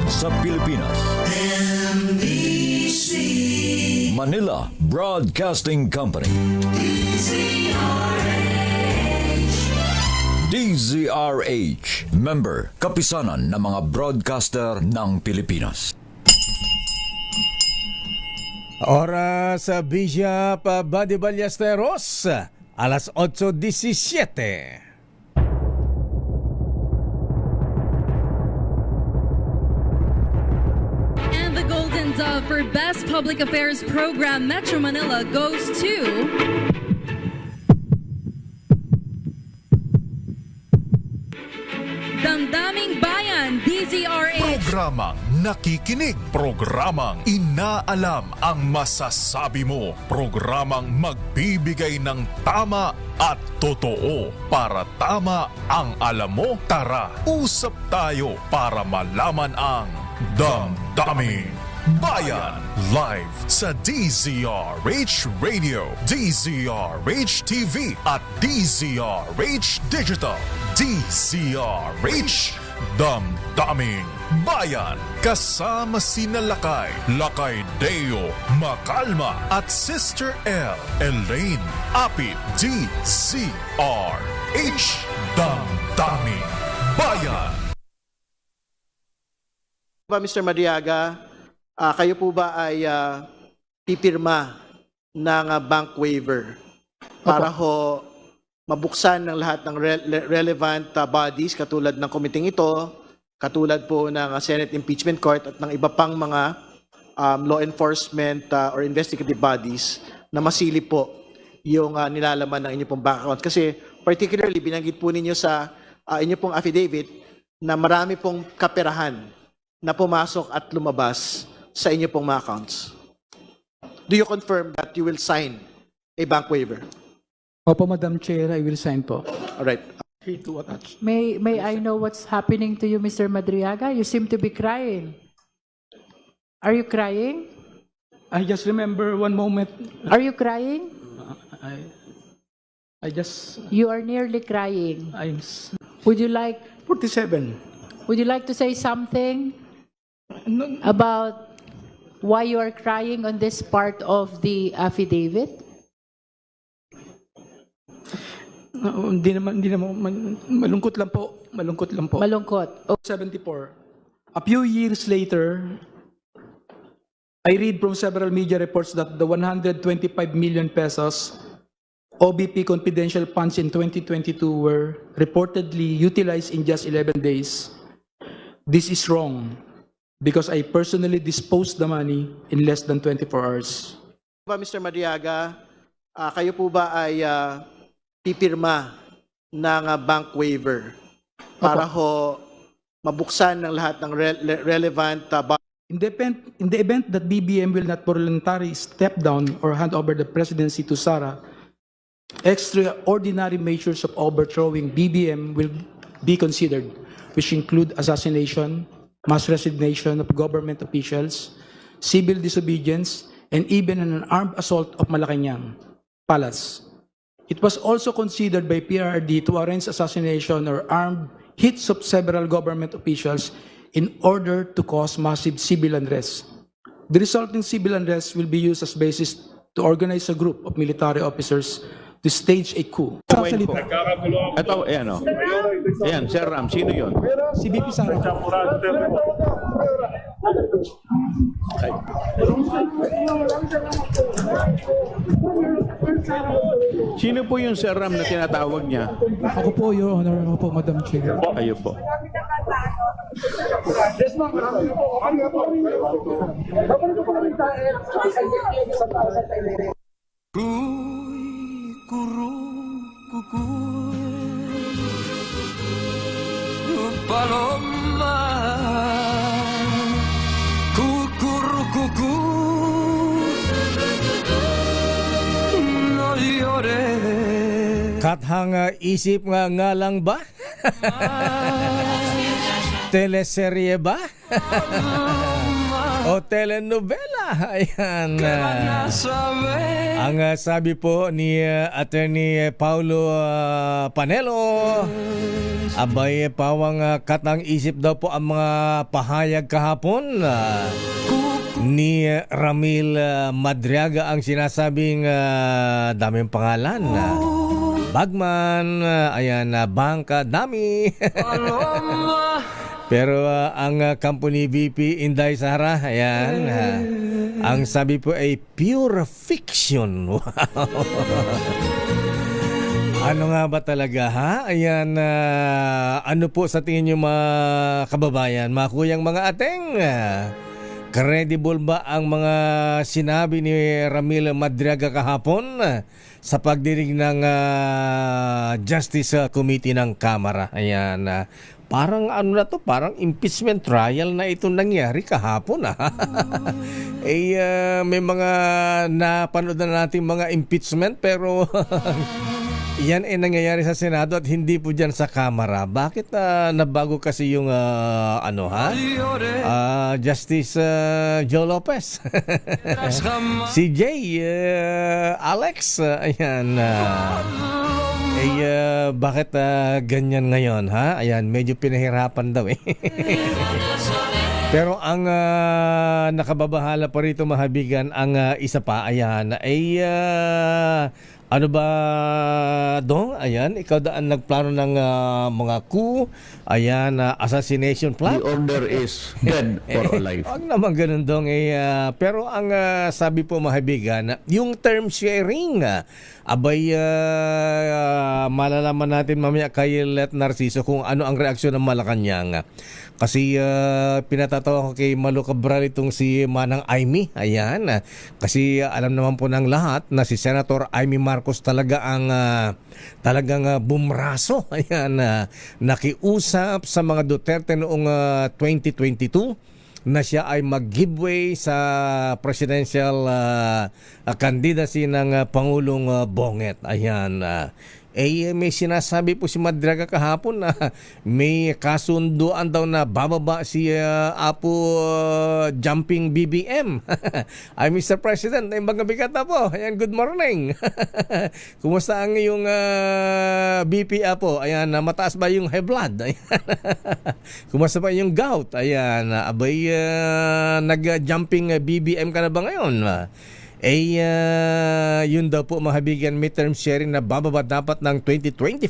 sa Pilipinas. NBC Manila Broadcasting Company. DZRH, member, kapisanan ng mga broadcaster ng Pilipinas. Oras sa Bishop Buddy Ballesteros, alas 8:17. And the Golden Dove for Best Public Affairs Program Metro Manila goes to Damdaming Bayan, DZRH. Programang nakikinig, programang inaalam ang masasabi mo, programang magbibigay ng tama at totoo para tama ang alam mo. Tara, usap tayo para malaman ang Damdaming Bayan. Live sa DZRH Radio, DZRH TV at DZRH Digital. DZRH Damdaming Bayan. Kasama sina Lakay Deo Macalma at Sister L. Elaine Apit. DZRH Damdaming Bayan. Mr. Madriaga, kayo po ba ay pipirma ng bank waiver para ho mabuksan ng lahat ng relevant bodies katulad ng komiteng ito, katulad po ng Senate Impeachment Court at ng iba pang mga law enforcement or investigative bodies na masilip po yung nilalaman ng inyong pong bank account? Kasi particularly binanggit po ninyo sa inyong pong affidavit na marami pong kaperahan na pumasok at lumabas sa inyong pong mga accounts. Do you confirm that you will sign a bank waiver? Opo, Madam Chair, I will sign po. All right. May I know what's happening to you, Mr. Madriaga? You seem to be crying. Are you crying? I just remember one moment. Are you crying? I just, You are nearly crying. I'm Would you like 47. to say something No, about why you are crying on this part of the affidavit? hindi naman, malungkot lang po. Malungkot. 74. A few years later, I read from several media reports that the 125 million pesos OBP confidential funds in 2022 were reportedly utilized in just 11 days. This is wrong because I personally disposed the money in less than 24 hours. Mr. Madriaga, kayo po ba ay pipirma ng bank waiver para ho mabuksan ng lahat ng relevant bodies? In the event that BBM will not voluntarily step down or hand over the presidency to Sara, extraordinary measures of overthrowing BBM will be considered, which include assassination, mass resignation of government officials, civil disobedience, and even an armed assault of Malacanang Palace. It was also considered by PRRD to arrange assassination or armed hits of several government officials in order to cause massive civil unrest. The resulting civil unrest will be used as basis to organize a group of military officers to stage a coup. Ito, ayan o. Ayan, Sir Ram, sino yun? Si BP Sara. Sino po yung Sir Ram na tinatawag niya? Ako po, Your Honor. Ako po, Madam Chair. Kayo po. Paloma, cucurrucucú, no llores. Kathang isip nga lang ba? Teleserye ba? o telenovela. Ayan. sabe Ang sabi po ni Attorney Paulo Panelo, abay pawang katang isip daw po ang mga pahayag kahapon ni Ramil Madriaga ang sinasabing daming pangalan. Bagman, ayan, bangka, dami. Pero ang kampo ni VP Inday Sara, ayan, ang sabi po ay pure fiction. Wow. Ano nga ba talaga, ha? Ayan, ano po sa tingin nyo mga kababayan, mga kuyang mga ateng? Credible ba ang mga sinabi ni Ramil Madriaga kahapon sa pagdinig ng Justice Committee ng Kamara? Ayan, parang ano na to, parang impeachment trial na itong nangyari kahapon. May mga napanood na natin mga impeachment pero yan ay nangyayari sa Senado at hindi po dyan sa Kamara. Bakit nabago kasi yung Justice Joe Lopez? Si Jay, Alex, ayan. Bakit ganyan ngayon, ha? Ayan, medyo pinahirapan daw eh. Pero ang nakababahala pa rito, mahabigan, ang isa pa, ayan, ay ano ba, Dong? Ayan, ikaw daan nagplano ng mga coup, ayan, assassination plan. The order is dead for life. Huwag naman ganun, Dong. Pero ang sabi po, mahabigan, yung term sharing, abay, malalaman natin mamaya kay Let Narciso kung ano ang reaksyon ng Malacanang. Kasi pinatatawa ko kay Malu Cabral itong si Manang Aimee. Ayan. Kasi alam naman po ng lahat na si Senator Aimee Marcos talaga ang talagang bumraso. Ayan. Nakiusap sa mga Duterte noong 2022 na siya ay mag-giveaway sa presidential candidacy ng Pangulong Bonget. Ayan. May sinasabi po si Madriaga kahapon na may kasunduan daw na bababa si Apo Jumping BBM. Ay, Mr. President, ay magabigat na po. Ayan, good morning. Kumusta ang iyong BP, Apo? Ayan, mataas ba yung high blood? Ayan. Kumusta ba yung gout? Ayan, abay, nag-jumping BBM ka na ba ngayon? Yun daw po, mahabigan, midterm sharing na bababa dapat ng 2025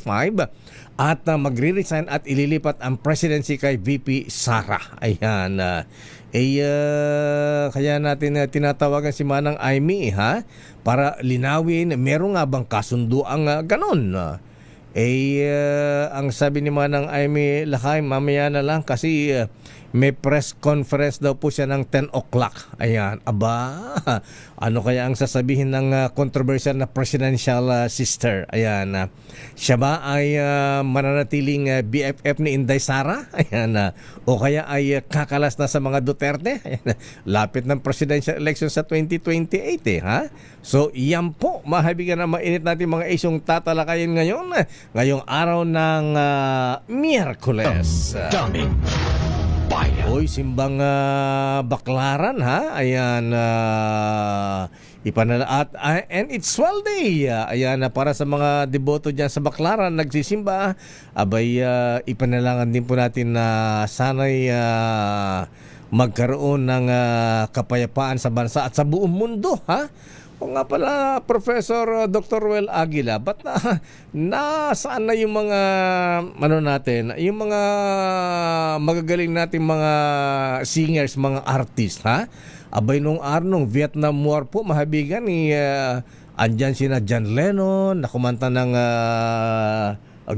at magre-resign at ililipat ang presidency kay VP Sara. Ayan. Kaya natin tinatawagan si Manang Aimee, ha? Para linawin, meron nga bang kasunduang ganon? Ang sabi ni Manang Aimee, lakay, mamaya na lang kasi may press conference daw po siya ng 10 o'clock. Ayan, aba, ano kaya ang sasabihin ng controversial na presidential sister? Ayan, siya ba ay mananatiling BFF ni Inday Sara? Ayan, o kaya ay kakalas na sa mga Duterte? Ayan, lapit ng presidential election sa 2028 ha? So, yan po, mahabigan na mainit natin mga isyong tatalakayin ngayon, ngayong araw ng Miyerkules. Oy, simbang Baklaran, ha? Ayan, and it's swell day. Ayan, para sa mga deboto dyan sa Baklaran, nagsisimba. Abay, ipanalangan din po natin na sana'y magkaroon ng kapayapaan sa bansa at sa buong mundo, ha? O nga pala, Professor Dr. Ruel Aguila, ba't nasaan na yung mga natin, yung mga magagaling nating mga singers, mga artist, ha? Abay nung Vietnam War po, mahabigan ni andyan sina John Lennon, nakumanta ng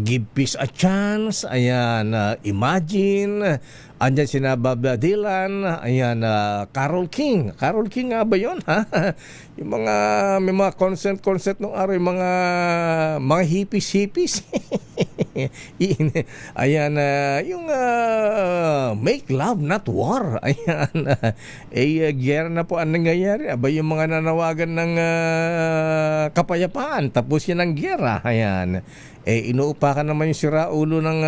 Give Peace a Chance, ayan, Imagine, andyan sina Bob Dylan, ayan, Carole King nga ba yun, ha? Yung mga, may mga concert nung araw, yung mga hippies. Ayan, yung Make Love Not War, ayan, gera na po ang nangyayari, abay yung mga nanawagan ng kapayapaan, tapos yan ang gera, ayan. Inuupakan naman yung siraulo ng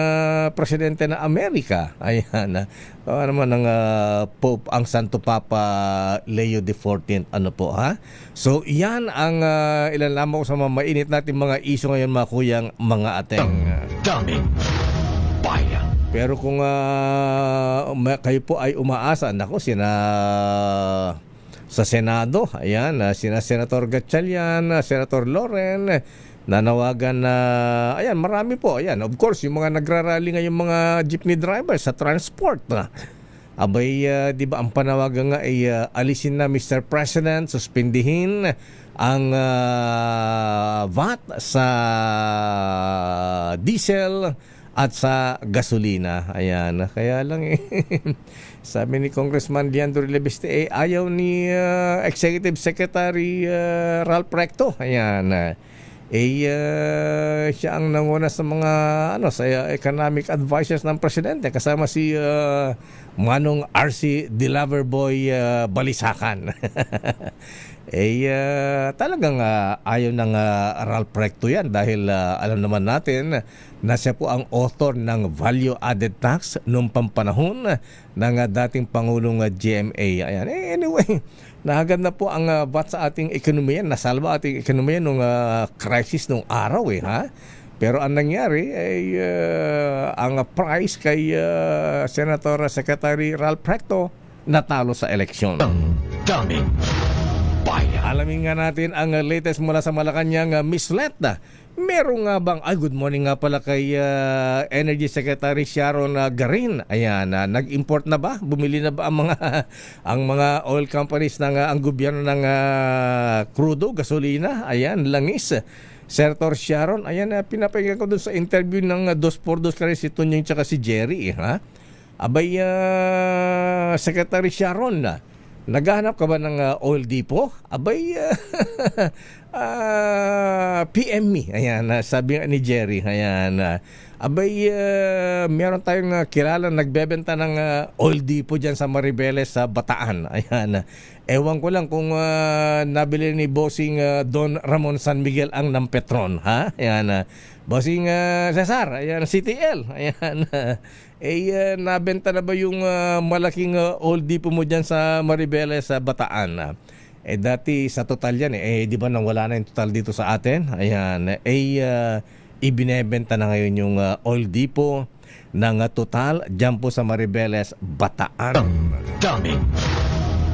presidente ng Amerika. Ayan. naman ng Pope, ang Santo Papa Leo XIV, ano po, ha? So, yan ang ilan lamang sa mga mainit natin mga issue ngayon, mga kuyang, mga ateng. Daming bayan. Pero kung kayo po ay umaasa, nako, sa Senado, ayan, sina Senator Gatchalian, Senator Loren, nanawagan na, ayan, marami po, ayan, of course, yung mga nagrarally ngayong mga jeepney drivers sa transport, abay, di ba, ang panawagan nga ay alisin na, Mr. President, suspindihin ang VAT sa diesel at sa gasolina. Ayan, kaya lang sabi ni Congressman Leandro Lebeste, ayaw ni Executive Secretary Ralph Recto. Ayan, siya ang nanguna sa mga sa economic advisors ng presidente, kasama si Manong RC De Loverboy Balisacan. Talagang ayaw ng Ralph Recto yan dahil alam naman natin na siya po ang author ng value added tax noong pampanahon ng dating Pangulong GMA. Ayan. Anyway, nahagad na po ang VAT sa ating ekonomiya, nasalba ating ekonomiya nung crisis nung araw ha. Pero ang nangyari ay ang price kay Senator Secretary Ralph Recto natalo sa eleksyon. Daming bayan. Alamin nga natin ang latest mula sa Malacanang, Miss Letna. Meron nga bang, good morning nga pala kay Energy Secretary Sharon Garin. Ayan, nag-import na ba? Bumili na ba ang mga oil companies ng ang gobyerno ng crudo, gasolina? Ayan, langis. Senator Sharon, ayan, pinapakinggan ko doon sa interview ng 2x2 ka rin si Tunyong tsaka si Jerry. Ha? Abay, Secretary Sharon, naghahanap ka ba ng oil depot? Abay, PM me. Ayan, sabi nga ni Jerry. Ayan, abay, meron tayong kilala nagbebenta ng oil depot dyan sa Maribeles sa Bataan. Ayan, ewan ko lang kung nabili ni Bossing Don Ramon San Miguel ang Nampetron. Ha? Ayan, Bossing Cesar, ayan, CTL. Ayan, nabenta na ba yung malaking oil depot mo dyan sa Maribeles sa Bataan? Dati sa total yan di ba nang wala na yung total dito sa atin? Ayan, ibinebenta na ngayon yung oil depot ng total dyan po sa Maribeles, Bataan. Daming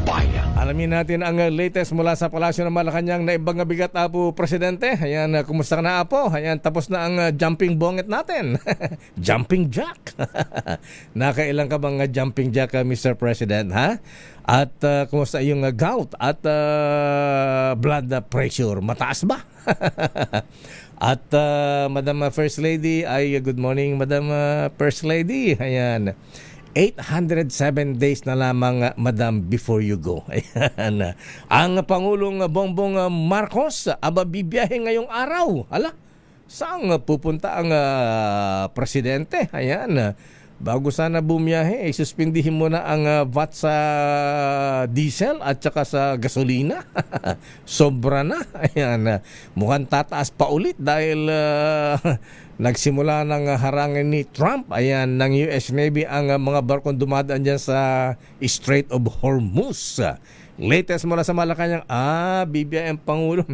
bayan. Alamin natin ang latest mula sa Palasyo ng Malacanang na ibang bigat, Apo Presidente. Ayan, kumusta ka na, Apo? Ayan, tapos na ang jumping bonget natin. Jumping jack. Nakailan ka bang jumping jack, Mr. President, ha? At kumusta yung gout at blood pressure? Mataas ba? At Madam First Lady, good morning, Madam First Lady. Ayan, 807 days na lamang, Madam, before you go. Ayan, ang Pangulong Bongbong Marcos bibiyahe ngayong araw. Hala, saan pupunta ang presidente? Ayan, bago sana bumiyahe, suspindihin mo na ang VAT sa diesel at saka sa gasolina. Sobra na. Ayan, mukhang tataas pa ulit dahil nagsimula ng harangin ni Trump, ayan, ng US Navy ang mga barkong dumadaan dyan sa Strait of Hormuz. Latest mula sa Malacanang, bibiyahe ang Pangulo.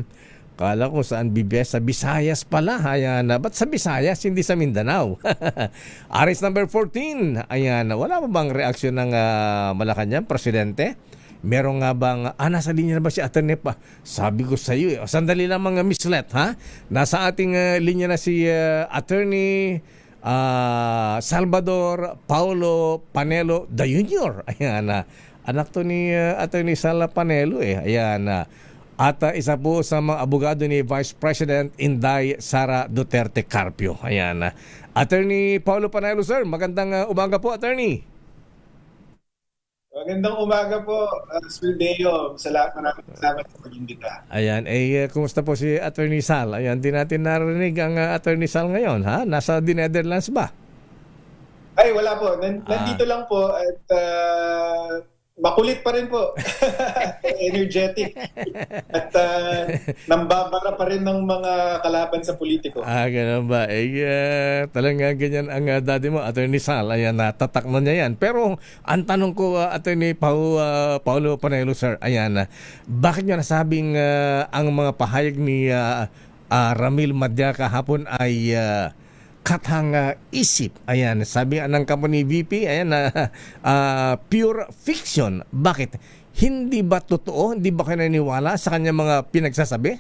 Kala ko saan bibiyahe, sa Visayas pala. Ayan, ba't sa Visayas, hindi sa Mindanao? Aris number 14, ayan, wala ba bang reaksyon ng Malacanang, Presidente? Meron nga bang, nasa linya na ba si Atty. Pa? Sabi ko sa iyo, sandali lang mga mislet, ha? Nasa ating linya na si Atty. Salvador Paulo Panelo the Jr. Ayan, anak to ni Atty. Sala Panelo Ayan, at isa po sa mga abogado ni Vice President Inday Sara Duterte Carpio. Ayan, Atty. Paulo Panelo, sir, magandang umaga po, Attorney. Magandang umaga po, Sir Deo. Maraming salamat sa pag-imbita. Ayan, kumusta po si Attorney Sal? Ayan, di natin narinig ang Attorney Sal ngayon, ha? Nasa the Netherlands ba? Ay, wala po. Nandito lang po at Makulit pa rin po. Energetic. At nambabara pa rin ng mga kalaban sa politiko. Ganun ba? Talagang ganyan ang daddy mo, Attorney Sal. Ayan, tatak na niya yan. Pero ang tanong ko, Attorney Paulo Panelo, sir, ayan, bakit niya nasabing ang mga pahayag ni Ramil Madriaga kahapon ay katang isip? Ayan, sabi ng company VP, ayan, pure fiction. Bakit? Hindi ba totoo? Hindi ba kayo naniniwala sa kanyang mga pinagsasabi?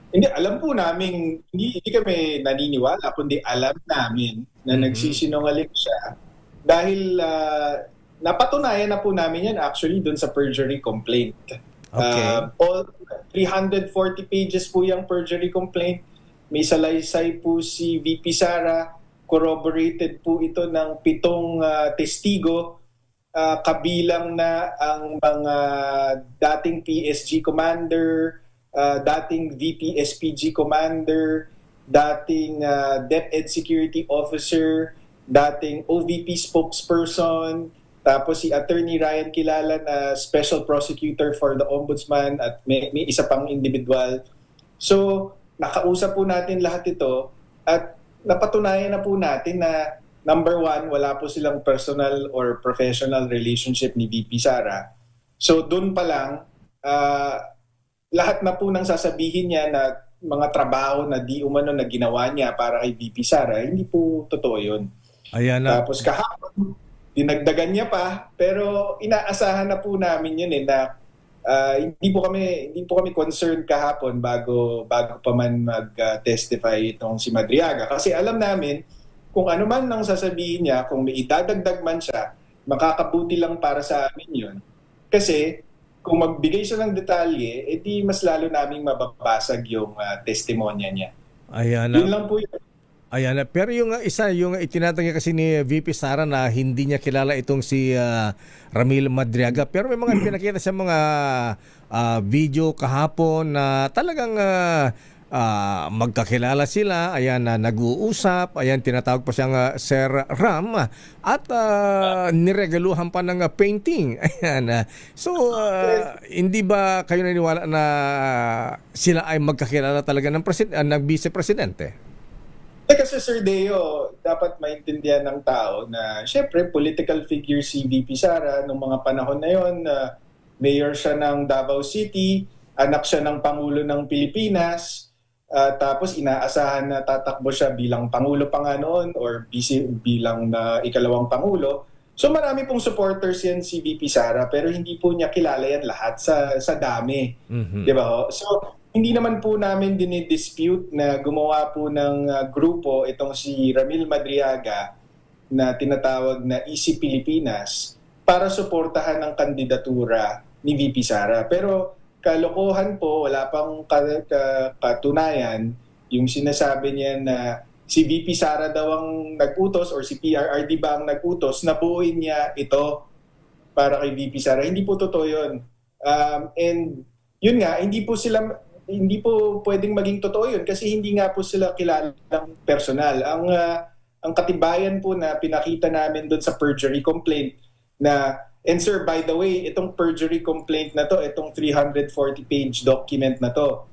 Hindi, alam po namin, hindi kami naniniwala, kundi alam namin na nagsisinungaling siya. Dahil napatunayan na po namin yan actually dun sa perjury complaint. Okay. All 340 pages po yung perjury complaint. May salaysay po si VP Sara, corroborated po ito ng 7 testigo, kabilang na ang mga dating PSG commander, dating VP SPG commander, dating DepEd security officer, dating OVP spokesperson, tapos si Attorney Ryan Kilala na special prosecutor for the ombudsman at may isa pang individual. So, nakausap po natin lahat ito at napatunayan na po natin na number 1, wala po silang personal or professional relationship ni VP Sara. So doon pa lang, lahat na po ng sasabihin niya na mga trabaho na di umano na ginawa niya para kay VP Sara, hindi po totoo yun. Ayan na. Tapos kahapon, dinagdagan niya pa, pero inaasahan na po namin yun na hindi po kami concerned kahapon bago pa man mag-testify itong si Madriaga. Kasi alam namin kung ano man ang sasabihin niya, kung may idadagdag man siya, makakabuti lang para sa amin yun. Kasi kung magbigay siya ng detalye, edi mas lalo naming mababasag yung testimonya niya. Ayan na. Yun lang po yun. Ayan, pero yung itinatanggi kasi ni VP Sara na hindi niya kilala itong si Ramil Madriaga. Pero may mga pinakita sa mga video kahapon na talagang magkakilala sila. Ayan, nag-uusap. Ayan, tinatawag pa siyang Sir Ram. At niregaluhan pa ng painting. Ayan. So, hindi ba kayo naniniwala na sila ay magkakilala talaga ng Vice Presidente? Kasi Sir Deo, dapat maintindihan ng tao na syempre political figure si VP Sara noong mga panahon na yon. Mayor siya ng Davao City, anak siya ng Pangulo ng Pilipinas, tapos inaasahan na tatakbo siya bilang Pangulo pa nga noon or bilang ikalawang Pangulo. So marami pong supporters yan si VP Sara pero hindi po niya kilala yan lahat sa dami. Mm-hmm. Di ba? So hindi naman po namin dinidispute na gumawa po ng grupo itong si Ramil Madriaga na tinatawag na Easy Pilipinas para suportahan ang kandidatura ni VP Sara. Pero kalokohan po, wala pang katunayan yung sinasabi niya na si VP Sara daw ang nag-utos or si PRRD ba ang nag-utos na buuin niya ito para kay VP Sara. Hindi po totoo yun. And yun nga, hindi po pwedeng maging totoo yun kasi hindi nga po sila kilala ng personal. Ang katibayan po na pinakita namin doon sa perjury complaint na, and sir, by the way, itong perjury complaint na to, itong 340-page document na to,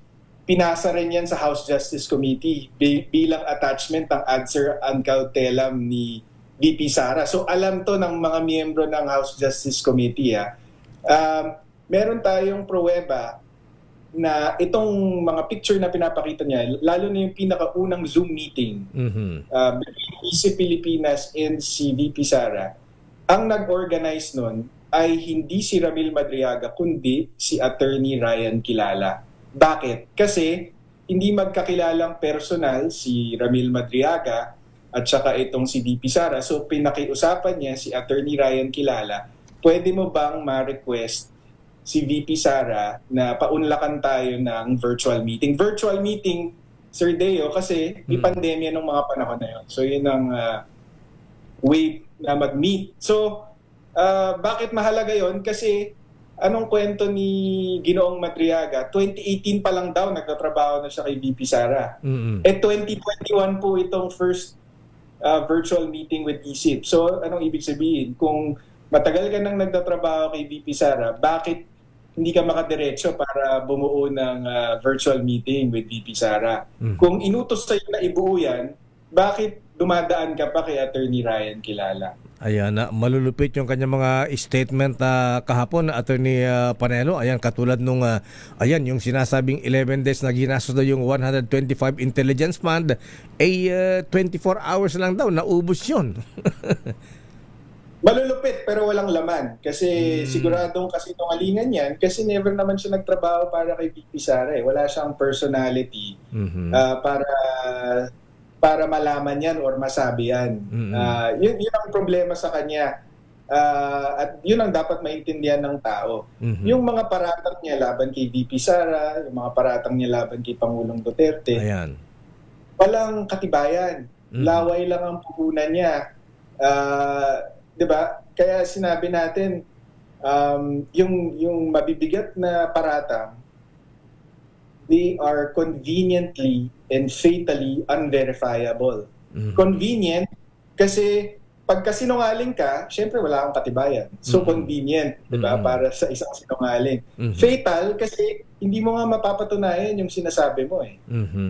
pinasa rin yan sa House Justice Committee bilang attachment ng adser ad cautelam ni VP Sara. So alam to ng mga miyembro ng House Justice Committee. Meron tayong pruweba na itong mga picture na pinapakita niya, lalo na yung pinakaunang Zoom meeting between Easy Pilipinas and si VP Sara, ang nag-organize nun ay hindi si Ramil Madriaga kundi si Attorney Ryan Kilala. Bakit? Kasi hindi magkakilalang personal si Ramil Madriaga at saka itong si VP Sara. So pinakiusapan niya si Attorney Ryan Kilala, pwede mo bang ma-request si VP Sara na paunlakan tayo ng virtual meeting. Virtual meeting, Sir Deo, kasi may pandemya nung mga panahon na yun. So yun ang way na mag-meet. So bakit mahalaga yun? Kasi anong kwento ni Ginoong Madriaga, 2018 pa lang daw nagtatrabaho na siya kay VP Sara. 2021 po itong first virtual meeting with ESIP. So anong ibig sabihin? Kung matagal ka nang nagtatrabaho kay VP Sara, bakit hindi ka makadiretso para bumuo ng virtual meeting with VP Sara? Kung inutos sa'yo na ibuo yan, bakit dumadaan ka pa kay Attorney Ryan Kilala? Ayan, malulupit yung kanyang mga statement kahapon, Attorney Panelo. Ayan, katulad nung, ayan, yung sinasabing 11 days na ginastos daw yung 125 intelligence fund, 24 hours lang daw, naubos yun. Malulupit pero walang laman. Kasi siguradong kasinungalingan yan kasi never naman siya nagtrabaho para kay VP Sara. Wala siyang personality para malaman yan or masabi yan. Yun ang problema sa kanya. At yun ang dapat maintindihan ng tao. Yung mga paratang niya laban kay VP Sara, yung mga paratang niya laban kay Pangulong Duterte, Ayan. walang katibayan. Laway lang ang puhunan niya. Diba? Kaya sinabi natin, yung mabibigat na paratang, they are conveniently and fatally unverifiable. Convenient kasi pagka sinungaling ka, syempre wala kang katibayan. So convenient, 'di ba? Para sa isang sinungaling. Fatal kasi hindi mo nga mapapatunayan yung sinasabi mo eh.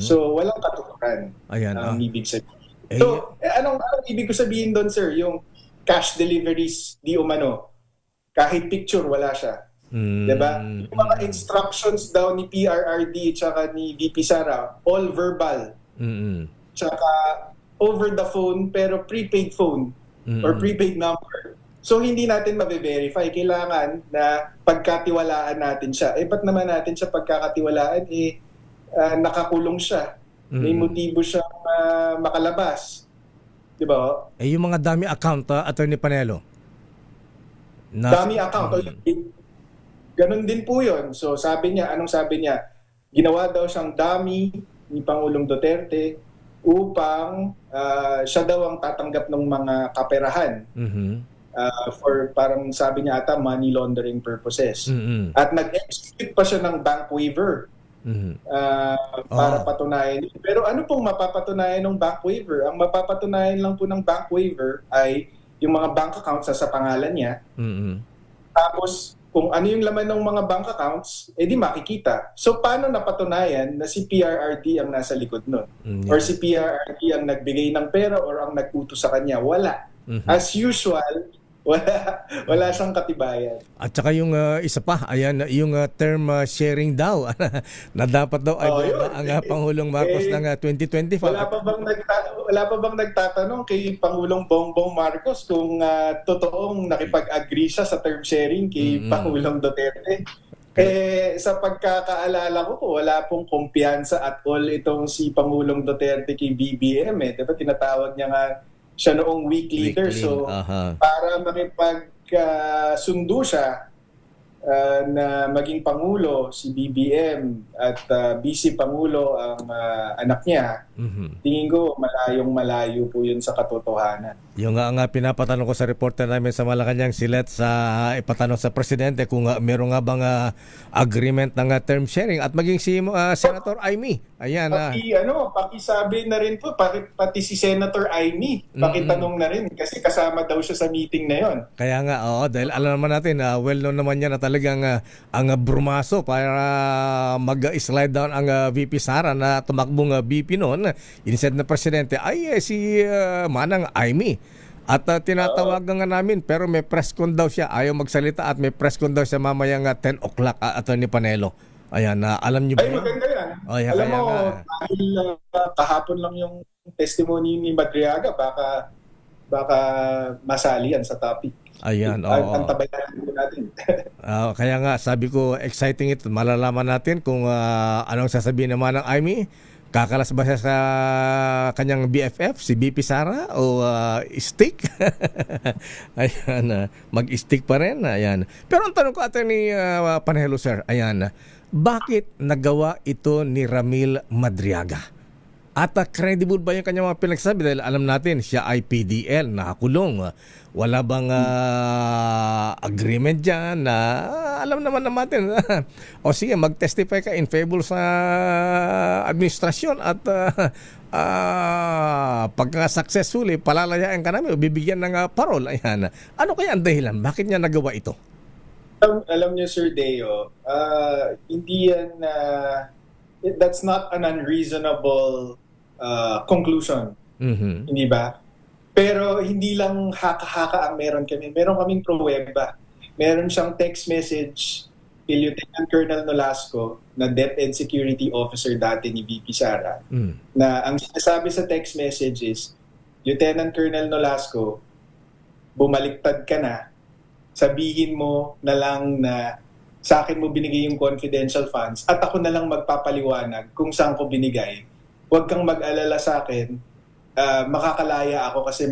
So walang katuturan. Ayan, ang ibig sabihin. So anong ibig ko sabihin doon, sir? Yung cash deliveries di umano. Kahit picture wala siya. Diba? Yung mga instructions daw ni PRRD tsaka ni VP Sara, all verbal. Tsaka over the phone pero prepaid phone or prepaid number. So hindi natin mabe-verify. Kailangan na pagkatiwalaan natin siya. Ba't naman natin siya pagkakatiwalaan? Nakakulong siya. May motibo siyang makalabas. Diba? Yung mga dummy account, Attorney Panelo. Dummy account. Ganon din po yun. So anong sabi niya? Ginawa daw siyang dummy ni Pangulong Duterte upang siya daw ang tatanggap ng mga kaperahan for parang sabi niya ata money laundering purposes. At nag-execute pa siya ng bank waiver para patunayan. Pero ano pong mapapatunayan ng bank waiver? Ang mapapatunayan lang po ng bank waiver ay yung mga bank accounts sa pangalan niya. Tapos kung ano yung laman ng mga bank accounts, di makikita. So, paano napatunayan na si PRRD ang nasa likod nun? Or si PRRD ang nagbigay ng pera or ang nag-utos sa kanya? Wala. As usual, wala siyang katibayan. At saka yung isa pa, ayan, yung term sharing daw na dapat daw ay ang Pangulong Marcos ng 2025. Wala pa bang nagtatanong kay Pangulong Bongbong Marcos kung totoong nakipag-agree siya sa term sharing kay Pangulong Duterte? Sa pagkakaalala ko, wala pong kumpiyansa at all itong si Pangulong Duterte kay BBM. Diba tinatawag niya nga siya noong week leader. So, para makipagsundo siya na maging Pangulo, si BBM at Vice Pangulo ang anak niya, tingin ko malayong-malayo po yun sa katotohanan. Yung nga pinapatanong ko sa reporter namin sa Malacanang, si Let's ipatanong sa Presidente kung meron nga bang agreement ng term sharing at maging si Senator Amy. Ayan. Pakisabi na rin po, pati si Senator Amy, pakitanong na rin kasi kasama daw siya sa meeting na yon. Kaya nga, dahil alam naman natin, well known naman niya na talagang ang brumaso para mag-slide down ang VP Sara na tumakbong VP noon, instead na Presidente, ay si Manang Amy. At tinatawagan nga namin pero may press con daw siya. Ayaw magsalita at may press con daw siya mamayang 10 o'clock, Attorney Panelo. Ayan, alam niyo ba? Ay, maganda yan. Alam mo, dahil kahapon lang yung testimony ni Madriaga, baka masali yan sa topic. Ayan, ang tabayan po natin. Kaya nga, sabi ko, exciting ito. Malalaman natin kung anong sasabihin naman ng Amy. Kakalas ba siya sa kanyang BFF, si BP Sara, o stick? Ayan, mag-stick pa rin. Ayan. Pero ang tanong ko, Attorney Panelo, sir, ayan, bakit nagawa ito ni Ramil Madriaga? At credible ba yung kanyang mga pinagsabi? Dahil alam natin, siya ay PDL, nakakulong. Wala bang agreement dyan na alam naman natin. O sige, mag-testify ka in favor sa administrasyon at pagka successfully, palalayain ka namin o bibigyan ng parol. Ayan. Ano kaya ang dahilan? Bakit niya nagawa ito? Alam niyo, Sir Deo, hindi yan, that's not an unreasonable conclusion. Mhm. Hindi ba? Pero hindi lang haka-haka ang meron kami. Meron kaming pruweba. Meron siyang text message kay Lieutenant Colonel Nolasco na DepEd Security Officer dati ni VP Sara, na ang sinasabi sa text message is, Lieutenant Colonel Nolasco, bumaliktad ka na, sabihin mo na lang na sa akin mo binigay yung confidential funds at ako na lang magpapaliwanag kung saan ko binigay. Huwag kang mag-alala sa akin, makakalaya ako kasi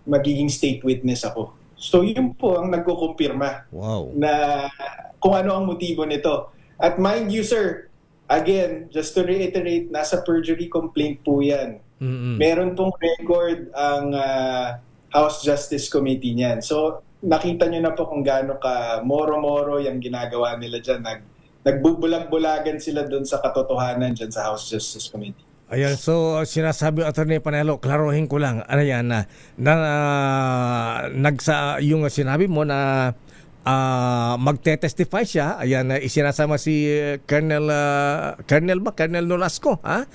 magiging state witness ako. So yun po ang nagkukumpirma na kung ano ang motibo nito. At mind you, sir, again, just to reiterate, nasa perjury complaint po yan. Meron pong record ang House Justice Committee niyan. So nakita nyo na po kung gaano ka moro-moro yung ginagawa nila dyan. Nagbubulag-bulagan sila doon sa katotohanan dyan sa House Justice Committee. Ayan, so sinasabi Attorney Panelo, klaruhin ko lang, ano yan, yung sinabi mo na magte-testify siya, ayan, isinasama si Colonel Nolasco, ha?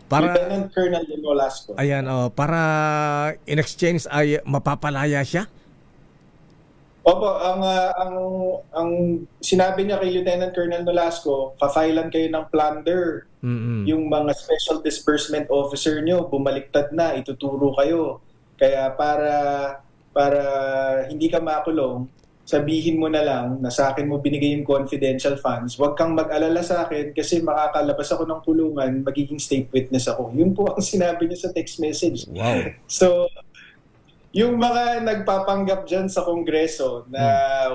Lieutenant Colonel Nolasco. Ayan, para in exchange ay mapapalaya siya? Opo, ang sinabi niya kay Lieutenant Colonel Nolasco, pa-filean kayo ng plunder. Yung mga special disbursement officer nyo, bumaliktad na, ituturo kayo. Kaya para hindi ka makulong, sabihin mo na lang na sa akin mo binigay yung confidential funds. Huwag kang mag-alala sa akin kasi makakalabas ako ng kulungan, magiging state witness ako. Yun po ang sinabi niya sa text message. Wow. So, yung mga nagpapanggap dyan sa Kongreso na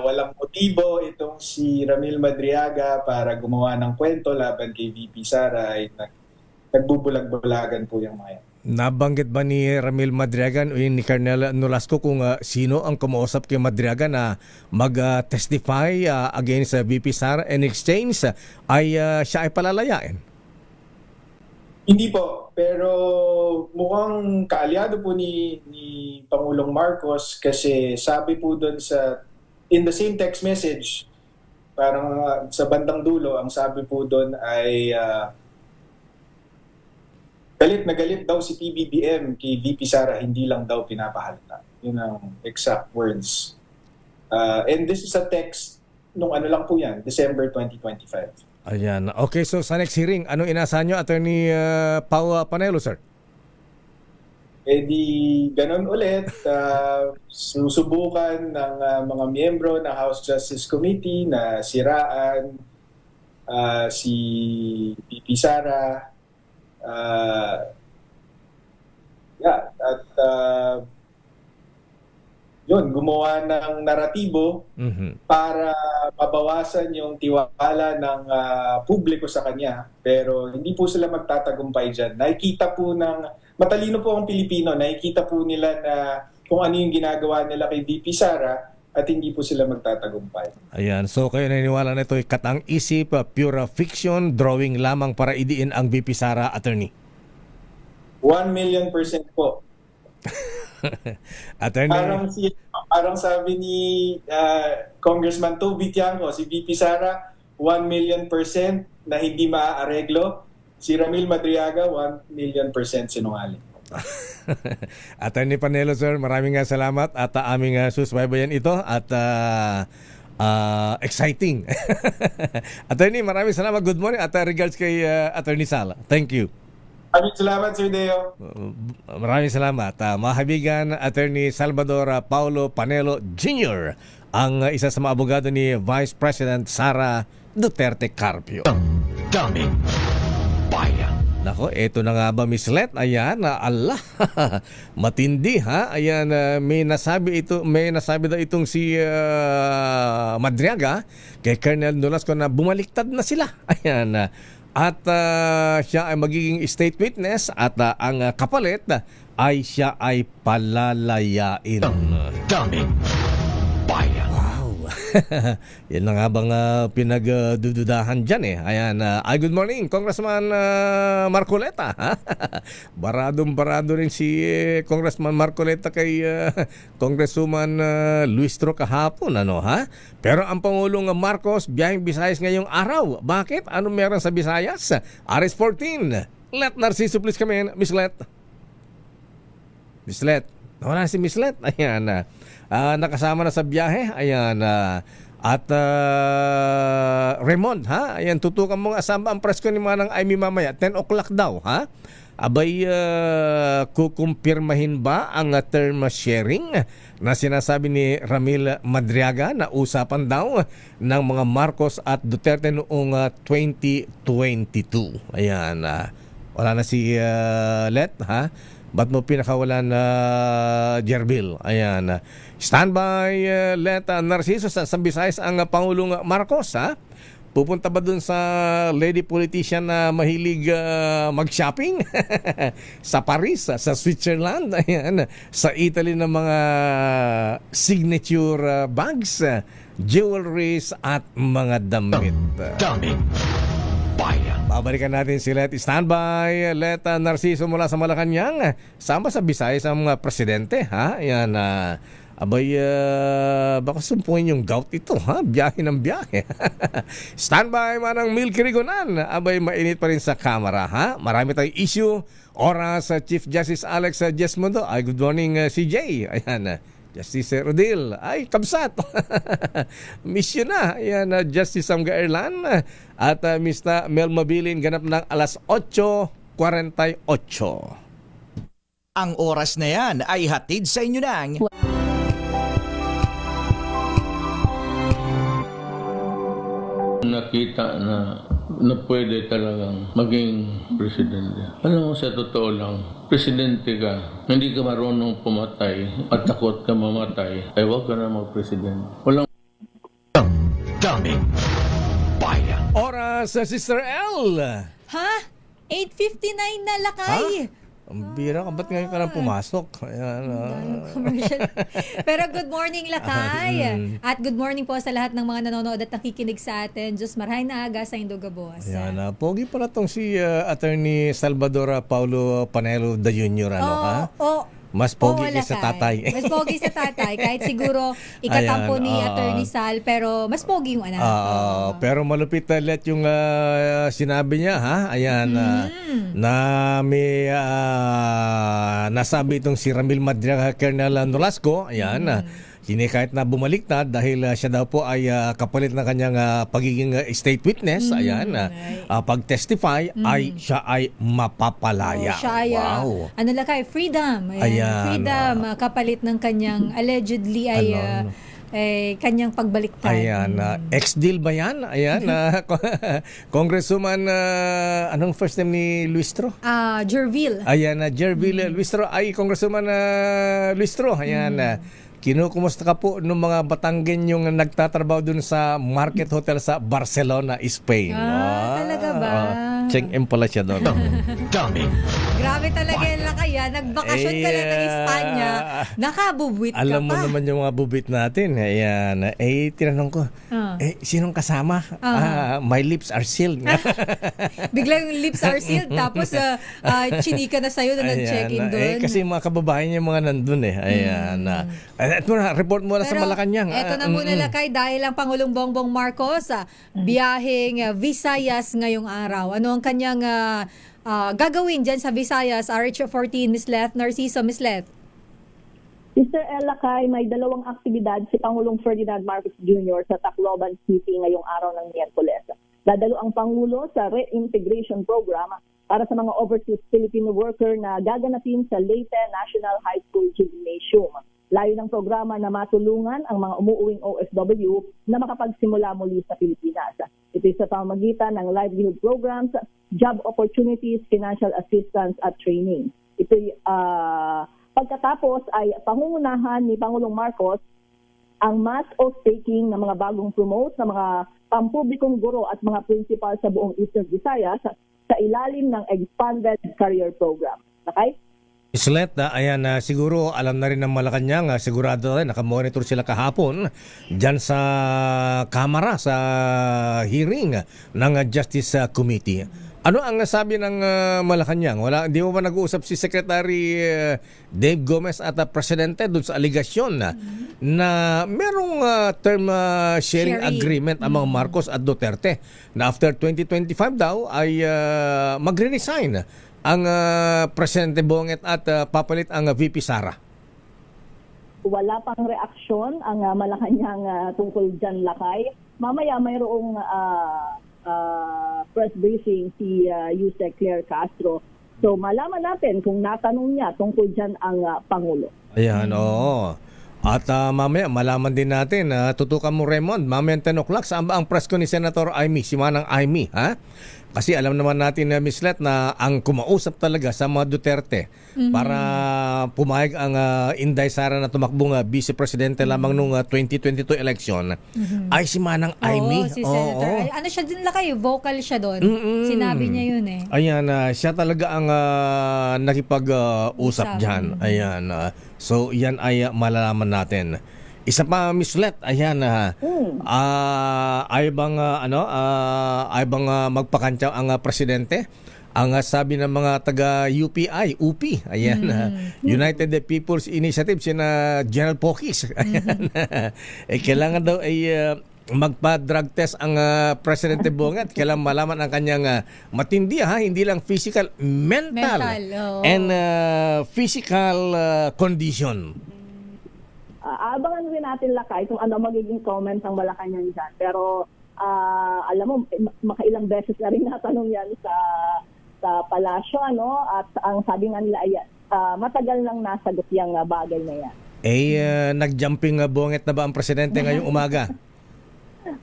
walang motibo itong si Ramil Madriaga para gumawa ng kwento laban kay VP Sara ay nagbubulag-bulagan po yung mga yan. Nabanggit ba ni Ramil Madriaga o ni Colonel Nolasco kung sino ang kumausap kay Madriaga na mag-testify against VP Sara in exchange ay siya ay palalayain? Hindi po, pero mukhang kaalyado po ni Pangulong Marcos kasi sabi po doon in the same text message, parang sa bandang dulo, ang sabi po doon ay galit na galit daw si PBBM kay VP Sara, hindi lang daw pinapahalata. Yun ang exact words. And this is a text nung ano lang po yan, December 2025. Ayan. Okay, so sa next hearing, anong inasahan nyo, Attorney Pau Panelo, sir? Eh di ganun ulit, susubukan ng mga miyembro ng House Justice Committee na siraan si VP Sara at yun, gumawa ng naratibo para mabawasan yung tiwala ng publiko sa kanya. Pero hindi po sila magtatagumpay dyan. Nakikita po matalino po ang Pilipino, nakikita po nila na kung ano yung ginagawa nila kay VP Sara at hindi po sila magtatagumpay. Ayan, so kayo naniniwala na ito ay katang isip, pure fiction, drawing lamang para idiin ang VP Sara, Attorney? 1,000,000% po. Attorney, parang sabi ni Congressman Toby Tiangco, si VP Sara 1,000,000% na hindi maaareglo. Si Ramil Madriaga 1,000,000% sinungaling. Attorney Panelo, sir, maraming salamat at aming susubaybayan ito at exciting. Attorney, maraming salamat. Good morning at regards kay Attorney Sala. Thank you. Maraming salamat, Sir Deo. Maraming salamat. Mahabigan, Attorney Salvador Paulo Panelo Jr., ang isa sa mga abogado ni Vice President Sara Duterte Carpio. Daming bayan. Nako, eto na nga ba, Miss Let? Ayan, Allah. Matindi, ha? Ayan, may nasabi daw itong si Madriaga kay Colonel Nolasco na bumaliktad na sila. Ayan, at siya ay magiging state witness at ang kapalit ay siya ay palalayain. Daming bayan. Wow. Yan na nga bang pinagdududahan dyan eh. Ayan, good morning, Congressman Marcoleta. Baradong-barado rin si Congressman Marcoleta kay Congresswoman Luistro kahapon, ano ha? Pero ang Pangulong Marcos, biyaheng Visayas ngayong araw. Bakit? Ano meron sa Visayas? RS14. Let Narciso please come in. Miss Let. Miss Let. Wala si Miss Let. Ayan, nakasama na sa biyahe. Ayan, at Raymond, ha? Ayan, tutukan mo nga saan ba ang press ko ni Manang Amy mamaya? 10 o'clock daw, ha? Abay, kukumpirmahin ba ang term sharing na sinasabi ni Ramil Madriaga na usapan daw ng mga Marcos at Duterte noong 2022? Ayan, wala na si Let, ha? Ba't mo pinakawalan na Jerbil? Ayan. Standby, Let Narciso sa Visayas ang Pangulong Marcos, ha? Pupunta ba dun sa lady politician na mahilig mag-shopping? Sa Paris, sa Switzerland, ayan, sa Italy ng mga signature bags, jewelries at mga damit. Daming bayan. Babalikan natin si Let. Standby, Let Narciso mula sa Malacanang. Sama sa Visayas ang presidente, ha? Ayan, abay, baka sumpuin yung gout ito, ha? Biyahe ng biyahe. Standby, Manang Milky Rigonan. Abay, mainit pa rin sa kamera, ha? Marami tayong issue. Oras, Chief Justice Alex Jesmundo. Ay, good morning, CJ. Ayan, Justice Rodil. Ay, kabsat. Miss you na. Ayan, Justice Samga Erlan. At Mr. Mel Mabilin, ganap ng alas 8:48. Ang oras na yan ay hatid sa inyo ng nakita na pwede talagang maging presidente. Alam mo, sa totoo lang, presidente ka, hindi ka marunong pumatay at takot ka mamatay, ay huwag ka na mag-presidente. Walang Daming bayan. Oras, Sister L. Ha? 8:59 na lakay. Ang bira ka, ba't ngayon ka lang pumasok? Ayan, Commercial. Pero good morning, Lakay. At good morning po sa lahat ng mga nanonood at nakikinig sa atin. Diyos marahay na aga sa Indogabos. Ayan, pogi pala tong si Attorney Salvador Paulo Panelo Jr. Ano, ha? Mas pogi sa tatay. Mas pogi sa tatay. Kahit siguro ikatampo ni Attorney Sal, pero mas pogi yung anak. Pero malupit Let yung sinabi niya, ha? Ayan, na may nasabi itong si Ramil Madriaga, Colonel Nolasco. Ayan, kahit na bumalik na dahil siya daw po ay kapalit ng kanyang pagiging state witness. Ayan, pag-testify ay siya ay mapapalaya. Siya ay, ano lakay, freedom. Ayan, freedom, kapalit ng kanyang allegedly ay kanyang pagbaliktad. Ayan, ex-deal ba yan? Ayan, Congresswoman, anong first name ni Luistro? Jervil. Ayan, Jervil Luistro. Ay, Congresswoman Luistro. Ayan, kinukumusta ka po ng mga Batanggen yung nagtatrabaho dun sa Market Hotel sa Barcelona, Spain? Talaga ba? Check-in pala siya doon. Daming. Grabe talaga yung lakay. Nagbakasyon ka lang ng Espanya. Nakabubwit ka pa. Alam mo naman yung mga bubit natin. Ayan. Tinanong ko, sinong kasama? My lips are sealed. Biglang yung lips are sealed. Tapos, chinika na sa'yo na nag-check-in doon. Kasi mga kababayan yung mga nandun. Ayan. Report mo na sa Malacanang. Eto na muna lakay dahil ang Pangulong Bongbong Marcos biyaheng Visayas ngayong araw. Ano ang kanyang gagawin dyan sa Visayas? RH14, Ms. Let Narciso. Ms. Let. Mr. El Lakay, may dalawang aktibidad si Pangulong Ferdinand Marcos Jr. sa Tacloban City ngayong araw ng Miyerkules. Dadalo ang Pangulo sa reintegration program para sa mga overseas Filipino worker na gaganapin sa Leyte National High School Gymnasium. Layo ng programa na matulungan ang mga umuuwing OFW na makapagsimula muli sa Pilipinas. Ito sa pamamagitan ng livelihood programs, job opportunities, financial assistance at training. Ito pagkatapos ay pangungunahan ni Pangulong Marcos ang mass oath-taking ng mga bagong promote na mga pampublikong guro at mga principal sa buong Eastern Visayas sa ilalim ng Expanded Career Program. Okay? Islet, ayan, siguro alam na rin ng Malacanang, sigurado rin, nakamonitor sila kahapon dyan sa Kamara, sa hearing ng Justice Committee. Ano ang sabi ng Malacanang? Di mo ba nag-uusap si Secretary Dave Gomez at Presidente doon sa aligasyon na merong term sharing agreement among Marcos at Duterte na after 2025 daw ay magre-resign ang Presidente Bonget at papalit ang VP Sara? Wala pang reaksyon ang Malacanang tungkol dyan, Lakay. Mamaya mayroong press briefing si Yusek Claire Castro. So malaman natin kung natanong niya tungkol dyan ang Pangulo. Ayan, oo. At mamaya malaman din natin, tutukan mo Raymond, mamaya 10 o'clock, saan ba ang press ko ni Senator Amy, si Manang Amy, ha? Kasi alam naman natin na Miss Let na ang kumausap talaga sa mga Duterte para pumayag ang Inday Sara na tumakbong Vice Presidente lamang nung 2022 election ay si Manang Amy. Si Senator. Ano siya din Lakay, vocal siya doon. Sinabi niya yun eh. Ayan, siya talaga ang nakipag-usap dyan. Ayan. So yan ay malalaman natin. Isa pa, Miss Let, ayan, ay bang magpakantyaw ang presidente? Ang sabi ng mga taga UP, ayan, United People's Initiative, sina General Pokis, ayan, kailangan daw ay magpa-drug test ang Presidente Bonget. Kailangan malaman ang kanyang matindi, hindi lang physical, mental and physical condition. Abangan rin natin, Lakay, kung ano magiging comment ng Malacanang dyan. Pero alam mo, makailang beses na rin natanong yan sa palasyo, ano? At ang sabi nga nila ay matagal nang nasagot yung bagay na yan. Nag-jumping Bonget na ba ang presidente ngayong umaga?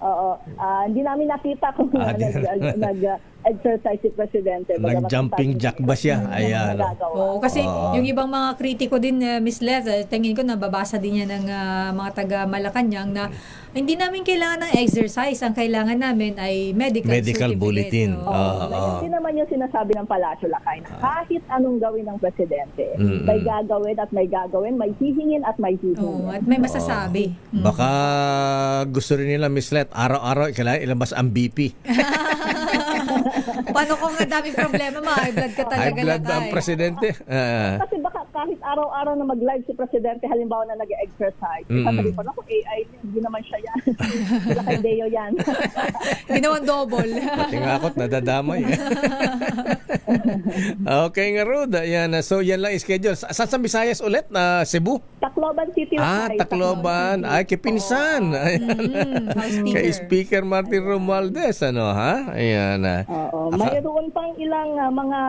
Oo. Hindi namin nakita kung nag-exercise si Presidente. Nag-jumping jack ba siya? Ayan. Oo, kasi yung ibang mga kritiko din, Miss Lez, tingin ko nababasa din yan ng mga taga Malacanang na hindi namin kailangan ng exercise. Ang kailangan namin ay medical bulletin. Hindi naman yung sinasabi ng Palasyo, Lakay, na kahit anong gawin ng Presidente, may gagawin at may gagawin, may hihingin at may hihingin. At may masasabi. Baka gusto rin nila, Miss Let, araw-araw kailangan ilabas ang BP. Paano kung ang daming problema, high blood ka talaga, High blood Lakay? ang presidente. Kasi baka kahit araw-araw na mag-live si Presidente, halimbawa na nag-exercise, sasabihin ko, naku, AI, hindi naman siya yan. Sila kay Deo yan. Hindi naman double. Pati nga ako't nadadamay. Okay nga, Rod. Ayan, so yan lang schedule. Saan sa Visayas ulit? Cebu? Tacloban City. Tacloban. Ay, kay Pinsan. Kay Speaker Martin Romualdez. Ano, ha? Ayan. Mayroon pang ilang mga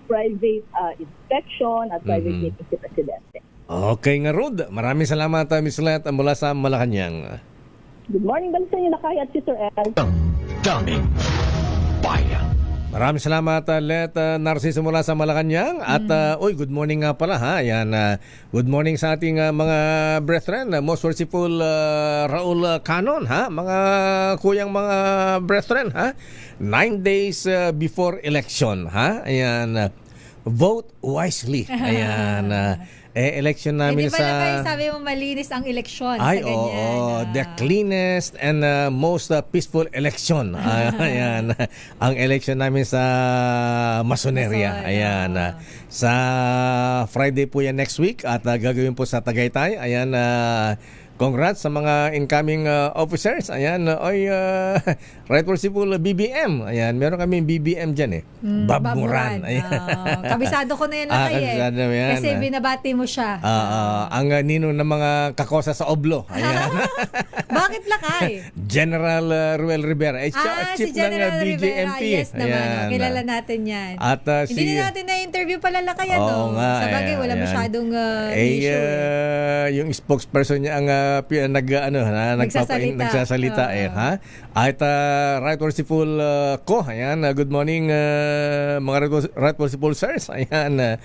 private inspection at private meeting si Presidente. Okay nga, Rod. Maraming salamat, Miss Let, mula sa Malacanang. Good morning, balik sa inyo, Lakay at Sister El. Daming bayan. Maraming salamat, Let Narciso mula sa Malacanang. At, good morning nga pala, ha? Ayan, good morning sa ating mga brethren. Most worshipful Raul Canon, ha? Mga kuyang mga brethren, ha? 9 days before election, ha? Ayan, vote wisely. Ayan, election namin Hindi pala kayo sabi mo malinis ang eleksyon ay, sa ganyan. the cleanest and most peaceful election. Ayan, ang election namin sa Masoneria. Ayan, sa Friday po yan next week at gagawin po sa Tagaytay. Ayan, congrats sa mga incoming officers. Ayan, Right Worshipful BBM. Ayan, meron kami BBM dyan eh. Bob Moran. Ayan. Kabisado ko na yan, Lakay kabisado mo yan. Kasi binabati mo siya. Ang ninong ng mga kakosa sa Oblo. Ayan. Bakit, Lakay? General Ruel Rivera. si Chief General ng BJMP. Rivera. Yes naman. Kilala natin yan. At hindi na natin na-interview pala, Lakay. Oo nga. Sa bagay, wala masyadong issue. Yung spokesperson niya ang nagsasalita ha? At Right Worshipful ko, ayan, good morning mga Right Worshipful sirs, ayan,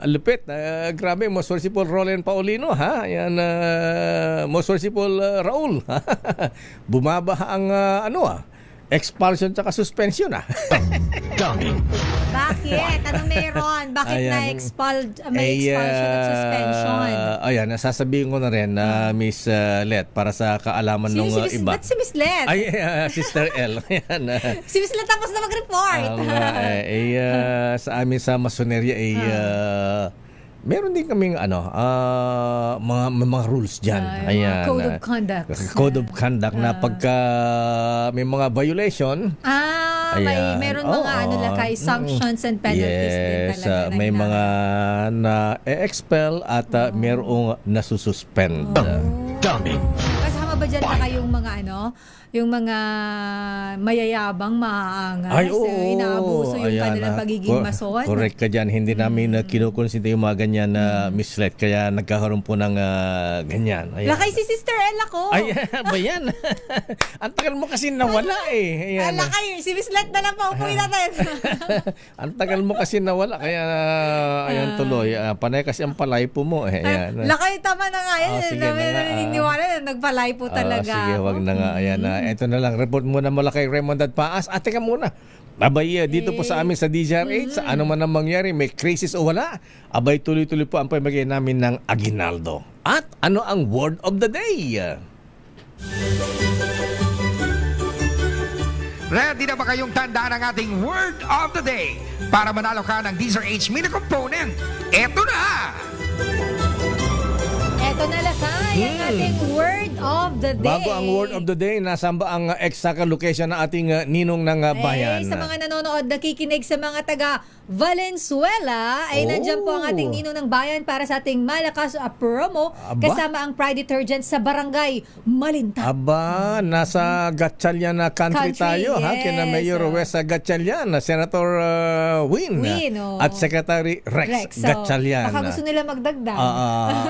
lupit, grabe, Most Worshipful Roland Paulino, ha? Ayan, Most Worshipful Raul, bumaba ang expulsion tsaka suspension Dummy. Bakit? Anong meron? Bakit Ayan. may expulsion at suspension? Ayan, nasasabihin ko na rin na Miss Let para sa kaalaman ng iba. Ba't si Miss Let? Ay, Sister L. Ayan. Si Miss Let tapos na mag-report. Sa amin sa Masoneria meron din kaming mga rules diyan. Ayan. Code of conduct. Code of conduct na pagka may mga violation. Meron mga lakay, sanctions and penalties din Yes, talaga. may mga na-expel at merong nasususpend. Dummy. Kasama ba dyan na kayong mga yung mga mayayabang maaangas, inaabuso yung kanilang pagiging mason? Correct ka dyan. Hindi namin kinukonsinta yung mga ganyan na mislet. Kaya nagkakaroon po ng ganyan. Ayan. Lakay si Sister Ella ko. Ay, ba yan? Ang tagal mo kasi nawala Ayan. Lakay, si Miss Let na lang pa upuin natin. Ang tagal mo kasi nawala. Kaya ayan tuloy. Panay kasi ang palay po mo. Ayan. Lakay, tama na nga yan. Sige na nga. Naniniwala na nagpalay po talaga. Sige, wag na nga. Ayan. Ito na lang. Report muna mula kay Raymond at Paas. Teka muna. Abay, dito po sa amin sa DZRH, ano man ang mangyari, may crisis o wala, abay tuloy-tuloy po ang pamigay namin ng aginaldo. At ano ang word of the day? Ready na ba kayong tandaan ang ating word of the day para manalo ka ng DZRH mini component? Eto na! Eto na lakay, ang ating word of the day. Bago ang word of the day, nasaan ba ang exact location ng ating ninong ng bayan? Sa mga nanonood, nakikinig sa mga taga Valenzuela, ay nandyan po ang ating ninong ng bayan para sa ating malakas promo kasama ang Pride Detergent sa Barangay Malinta. Nasa Gatchalian na country tayo, yes. Kina Mayor Wes Gatchalian, Senator Win at Secretary Rex Gatchalian. Baka gusto nila magdagdag.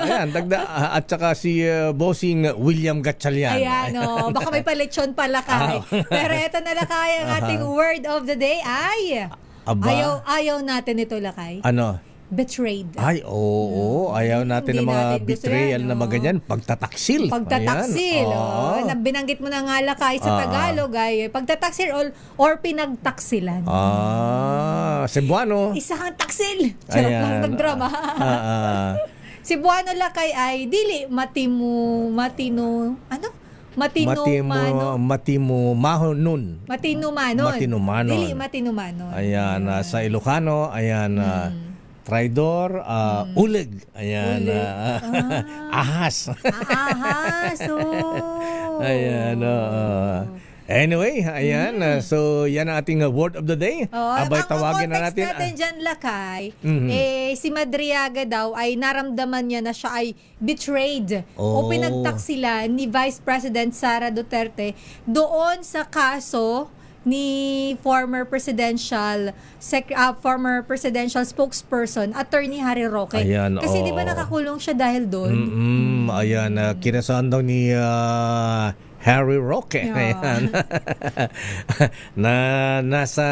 Ayan, at saka si Bossing William Gatchalian. Ayan, baka may palechon pala kay. Pero eto na lakay, ang ating word of the day ay ayaw natin ito lakay. Ano? Betrayed. Ay, oo. Ayaw natin ng mga betrayal na maganyan. Pagtataksil. Pagtataksil. Binanggit mo na nga lakay sa Tagalog ay pagtataksil or pinagtaksilan. Cebuano. Isa kang taksil. Sarap lang nagdrama. Cebuano lakay ay dili matino manon. Dili matinumanon. Ayan, sa Ilocano, ayan, traidor, uleg. Ayan, ahas. Ahas, Ayan, anyway, ayan. So, yan ang ating word of the day. Abay, tawagin na natin. Ang context natin dyan, lakay, si Madriaga daw ay naramdaman niya na siya ay betrayed o pinagtaksilan ni Vice President Sara Duterte doon sa kaso ni former presidential spokesperson Attorney Harry Roque. Ayan, kasi di ba nakakulong siya dahil doon? Ayan, kinasahan daw ni Harry Roque. Ayan. na nasa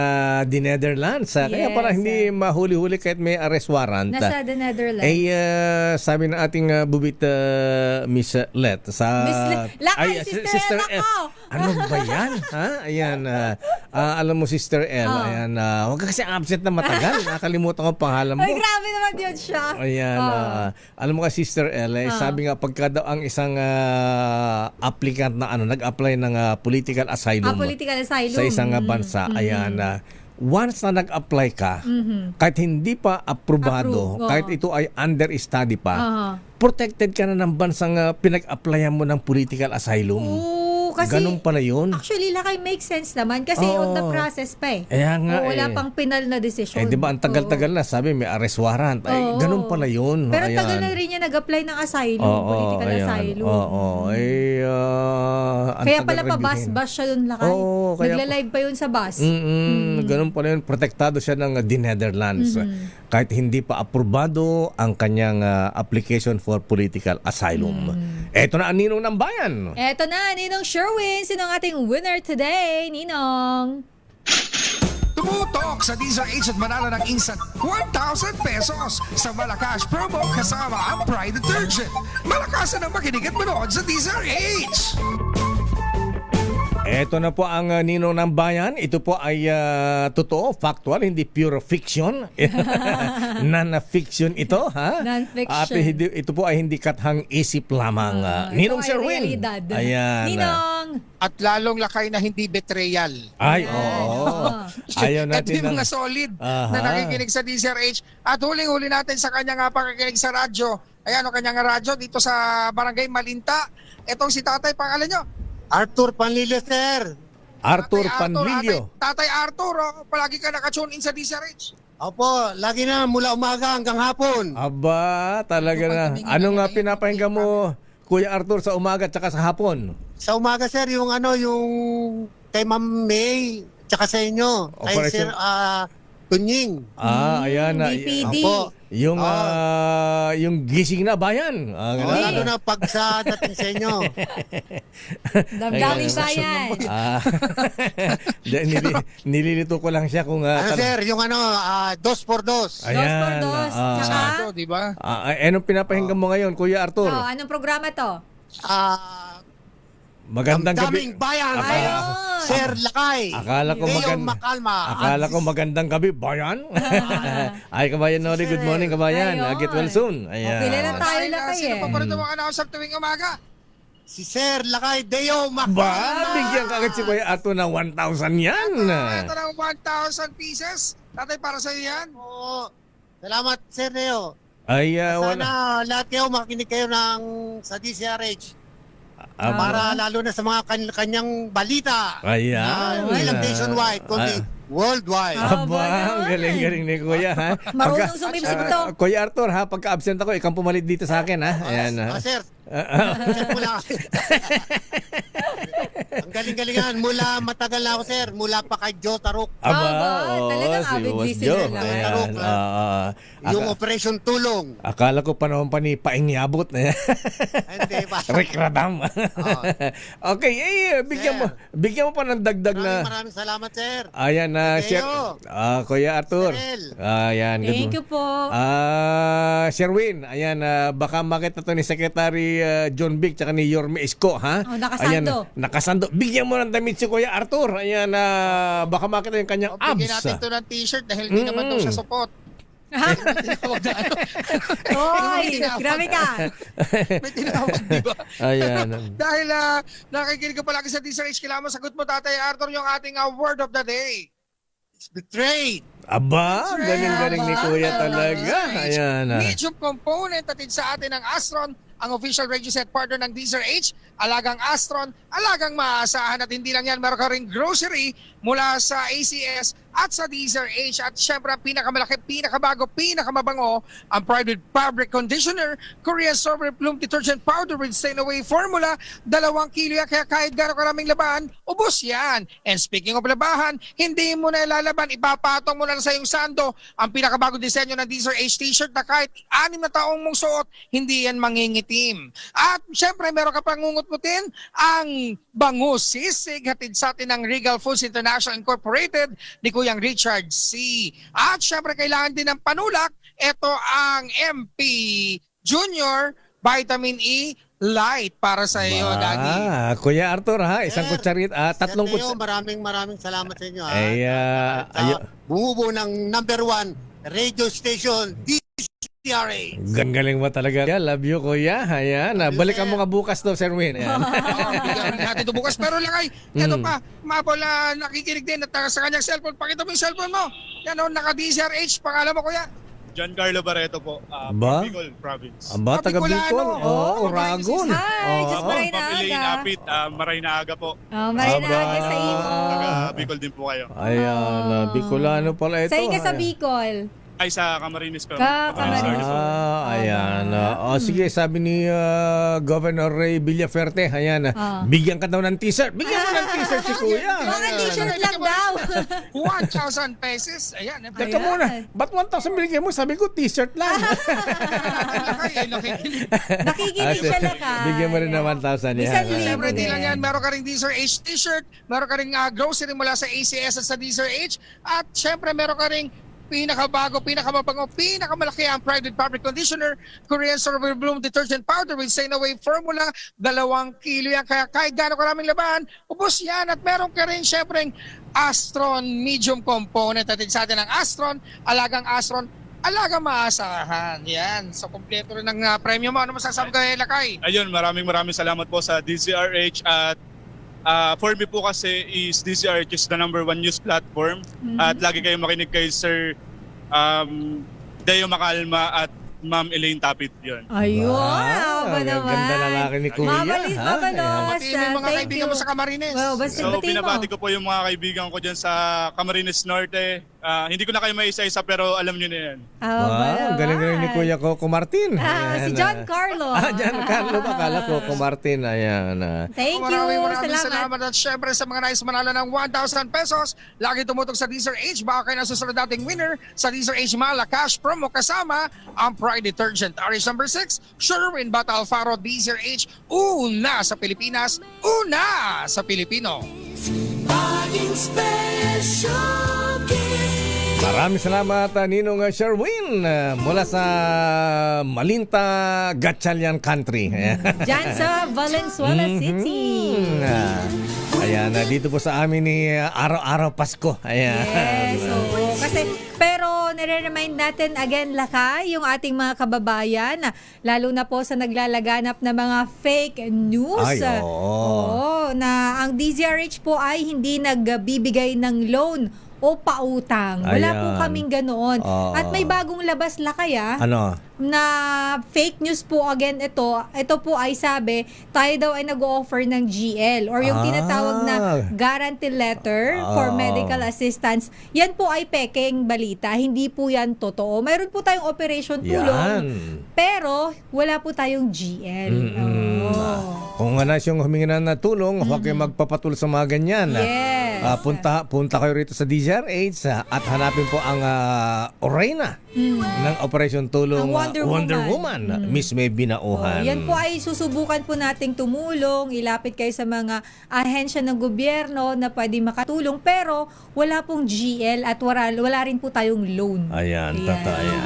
the Netherlands. Kaya para hindi mahuli-huli kahit may arrest warrant. Nasa the Netherlands. Sabi ng ating bubit Miss Let sa Lakay, Sister L. Ano ba yan? Ayan. Alam mo, Sister L. Ayan. Huwag ka kasi absent na matagal. Nakalimutan ko ang pangalan mo. Ay, grabe naman yun siya. Ayan. Alam mo ka, Sister L, sabi nga, pagka daw ang isang applicant na nag-apply ng political asylum sa isang bansa, ayan, once na nag-apply ka, kahit hindi pa aprobado, kahit ito ay under study pa, protected ka na ng bansang pinag-applyan mo ng political asylum. Kasi, ganun pala yun. Actually, lakay make sense naman kasi on the process pa wala pang penal na decision. Di ba, ang tagal-tagal na, sabi may arrest warrant. Ganun pala yun. Pero tagal na rin niya nag-apply ng asylum, political asylum. Kaya pala pa bus siya dun lakay. Nagla-live pa yun sa bus. Ganun pala yun. Protektado siya ng the Netherlands. Kahit hindi pa aprobado ang kanyang application for political asylum. Eto na ang ninong ng bayan. Eto na, Ninong Sherwin. Sino ang ating winner today, Ninong? Tumutok sa DZRH at manalo ng instant 1,000 pesos sa Malakas promo kasama ang Pride Detergent. Malakasan ang makinig at manood sa DZRH! Ito na po ang Ninong ng Bayan. Ito po ay totoo, factual, hindi pure fiction. Non-fiction ito, ha? Non-fiction. At ito po ay hindi kathang isip lamang. Ninong ito ay Sherwin. realidad. Ayan. Ninong! At lalong lakay na hindi betrayal. Ay, oo. Ayaw At natin yung mga solid na nakikinig sa DZRH. At huling-huli natin sa kanyang pakikinig sa radyo. Ayan, ang kanyang radyo dito sa Barangay Malinta. Itong si tatay, pangalan nyo? Arthur Panlilio, sir. Arthur Panlilio. Tatay Arthur, palagi ka nakatune in sa DZRH. Opo, lagi na mula umaga hanggang hapon. Aba, talaga na. Ano nga pinapahinggan mo, Kuya Arthur, sa umaga at saka sa hapon? Sa umaga, sir, yung kay Ma'am May, tsaka sa inyo. Kay Sir Tunying. Ayan na. DPD. Opo. Yung gising na bayan. Lalo na pag sa dating sa inyo. Damdaming bayan. Nililito ko lang siya kung... sir, yung 2x2. Ayan. 2x2. Tsaka? Di ba? Anong pinapahinggan mo ngayon, Kuya Arthur? Anong programa to? Magandang gabi. Damdaming bayan. Sir Lakay. Akala ko magandang gabi, bayan. Ay, kabayan Noli, good morning, kabayan. Get well soon. Ayan. Okay na tayo Lakay Sino pa rin naman announcer tuwing umaga? Si Sir Lakay Deo Ba, Makalma. bigyan ka agad si Kuya Arthur ng 1,000 yan. Ito ng 1,000 pieces. Tatay, para sa iyo yan. Oo. Salamat, Sir Deo. Ay, Sana lahat kayo makinig kayo sa DCRH. Para lalo na sa mga kanyang balita. Ayan. Hindi lang nationwide, kundi worldwide. Aba, ang galing-galing ni Kuya, ha? Marunong sumipsip to. Kuya Arthur, ha? Pagka-absent ako, ikaw pumalit dito sa akin, ha? Ayan, ha? Sir. Check mo lang. Ang galing-galingan. Mula matagal na ako, sir. Mula pa kay Joe Tarok. Talagang avid listener lang. Ayan. Yung Operation Tulong. Akala ko panahon pa ni Paingyabot na yan. Hindi pa. Rick Radam. Okay, bigyan mo pa ng dagdag na... Maraming salamat, sir. Ayan na, Kuya Arthur. Ayan. Thank you po. Sherwin, ayan, baka makita to ni Secretary John Vic tsaka ni Yorme Isko, ha? Nakasando. Ayan, nakasando. Bigyan mo ng damit si Kuya Arthur. Ayan, baka makita yung kanyang abs. Bigyan natin ito ng t-shirt dahil hindi naman daw siya support. Hoy, grabe ka. May tinawag, di ba? Ayan. Dahil nakikinig ka palagi sa DZRH, kailangan sagot mo, Tatay Arthur, yung ating word of the day. It's betrayed. Aba, galing-galing ni Kuya talaga. Ayan. Medium component atid sa atin ng Astron, ang official radio set partner ng DZRH, alagang Astron, alagang maaasahan, at hindi lang yan, meron ka ring grocery mula sa ACS at sa DZRH, at syempre ang pinakamalaki, pinakabago, pinakamabango, ang Pride with Fabric Conditioner, Korean Strawberry Plume Detergent Powder with Stain Away Formula, 2 kilo yan, kaya kahit gano'ng karaming labahan, ubos yan. And speaking of labahan, hindi mo na ilalaban, ipapatong mo na sa iyong sando ang pinakabago disenyo ng DZRH t-shirt na kahit 6 na taong mong suot, hindi yan mangingitim. At syempre, meron ka pang ngungut-ngutin ang bangus sisig, hatid sa atin ng Regal Foods International Incorporated ni Kuyang Richard C. At syempre, kailangan din ng panulak. Ito ang MP Junior Vitamin E Light para sa iyo, Daddy. Kuya Arthur, ha? Isang kutsarit, tatlong Sir Teo, maraming salamat sa inyo. Bumubo ng #1 radio station, DZRH. Galing mo talaga. Love you, Kuya. Ayan. Balikan mo ka bukas daw, Sir Win. Bigyan natin ito bukas. Pero lang ito pa, Mapol, nakikinig din at sa kanyang cellphone. Pakita mo yung cellphone mo. Yan o, naka-DZRH. Pangalan mo, Kuya? Giancarlo Barreto po, Bicol Province. Aba, taga Bicol. Uragon. Hi, just maray na Pamilya aga. Napit, maray na aga po. Maray na aga sa imo. Taga Bicol din po kayo. Ayan, Bicolano pala ito. Sa'yo ka sa Bicol. Ay, sa Camarines ko. Ayan. Sige, sabi ni Governor Ray Villaferte, ayan, bigyan ka daw ng t-shirt. Bigyan mo ng t-shirt si Kuya. Mga t-shirt lang daw. 1,000 pesos. Ayan. Teka muna, ba't 1,000 binigyan mo? Sabi ko, t-shirt lang. Nakikinig siya na ka. Bigyan mo rin ng 1,000 yan. Siyempre, di lang yan. Meron ka rin DZRH t-shirt. Meron ka rin grocery mula sa ACS at sa DZRH. At siyempre, meron ka rin pinakabago, pinakamabango, pinakamalaki ang Pride Fabric Conditioner, Korean Strawberry Bloom Detergent Powder with Stay Away Formula, 2 kilo yan. Kaya kahit gano'ng karaming labahan, ubos yan. At meron ka rin syempre Astron Medium Component. At sa atin ang Astron, alagang Astron, alagang maasahan. Yan. So, kompleto rin ng premium mo. Ano masasabi ka, Lakay? Ayun, maraming salamat po sa DZRH at for me po kasi is DZRH is the #1 news platform at lagi kayong makinig kay Sir Deo Macalma at Ma'am Elaine Tapit yun. Ayun, ba naman? Ganda lalaki ni Kuya. Mabalos. Pati yung mga kaibigan mo sa Camarines. So, binabati ko po yung mga kaibigan ko dyan sa Camarines Norte. Hindi ko na kayo may isa-isa pero alam nyo na yan. Wow, galing-galing ni Kuya Coco Martin. Si John Carlo. John Carlo, akala Coco Martin. Ayan. Thank you. Maraming salamat. At syempre sa mga nais manalo ng 1,000 pesos, lagi tumutok sa DZRH. Baka kayo nasusunod dating winner sa DZRH Mala Cash Promo kasama ang Pride Detergent. RH number 6, Sherwin Bata Alfaro, DZRH. Una sa Pilipinas, una sa Pilipino. Maraming salamat Ninong Sherwin mula sa Malinta, Gatchalian Country. Diyan sa Valenzuela City. Ayan, dito po sa amin ni araw-araw Pasko. Ayan. Yes, kasi pero nire-remind natin again, Lakay, yung ating mga kababayan, lalo na po sa naglalaganap na mga fake news. Ay, oo. Na ang DZRH po ay hindi nagbibigay ng loan o pautang. Wala Ayan. po kaming ganoon. At may bagong labas, Lakay, Ano? na fake news po again ito po ay sabi, tayo daw ay nag-o-offer ng GL or yung tinatawag na guarantee letter for medical assistance. Yan po ay pekeng balita, hindi po yan totoo. Mayroon po tayong operation tulong, pero wala po tayong GL. Kung nais yung humingi na tulong, huwag kayong magpapatul sa mga ganyan. Yes. Punta kayo rito sa DZRH at hanapin po ang Orena ng Operation Tulong Wonder Woman. Miss May Binauhan. Yan po ay susubukan po nating tumulong, ilapit kayo sa mga ahensya ng gobyerno na pwede makatulong, pero wala pong GL at wala rin po tayong loan. Ayan, totoo yan.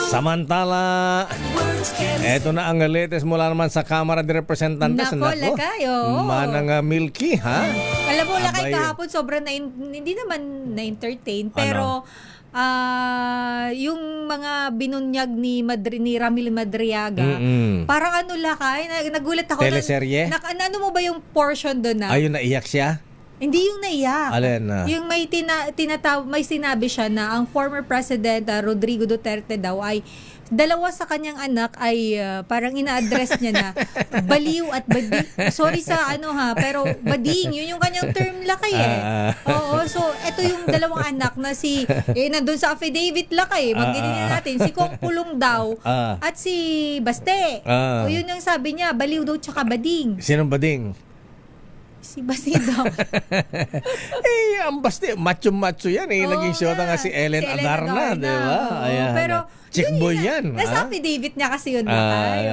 Samantala, eto na ang latest mula naman sa Kamara de Representantes. Nako, Lakay, Manang Milky, ha? Alam mo, Lakay, kahapon sobrang hindi naman na-entertain, pero yung mga binunyag ni Ramil Madriaga, parang Lakay, nagulat ako. Teleserye? Ano mo ba yung portion doon na? Ayun, naiyak siya? Hindi yung naiyak. Alin? Yung may sinabi siya na ang former President Rodrigo Duterte daw ay dalawa sa kanyang anak ay parang ina-address niya na baliw at bading. Sorry sa pero bading, yun yung kanyang term, Lakay Oo, so ito yung dalawang anak na si nandun sa affidavit, Lakay. Magiging natin si Kong Pulong daw at si Baste. O yun yung sabi niya, baliw daw tsaka bading. Sinong bading? Si Baste daw. Ang Baste, macho-macho yan Naging shota nga si Ellen Adarna, di ba? Ayan. Pero chick boy yan. Nasa affidavit niya kasi yun, Lakay.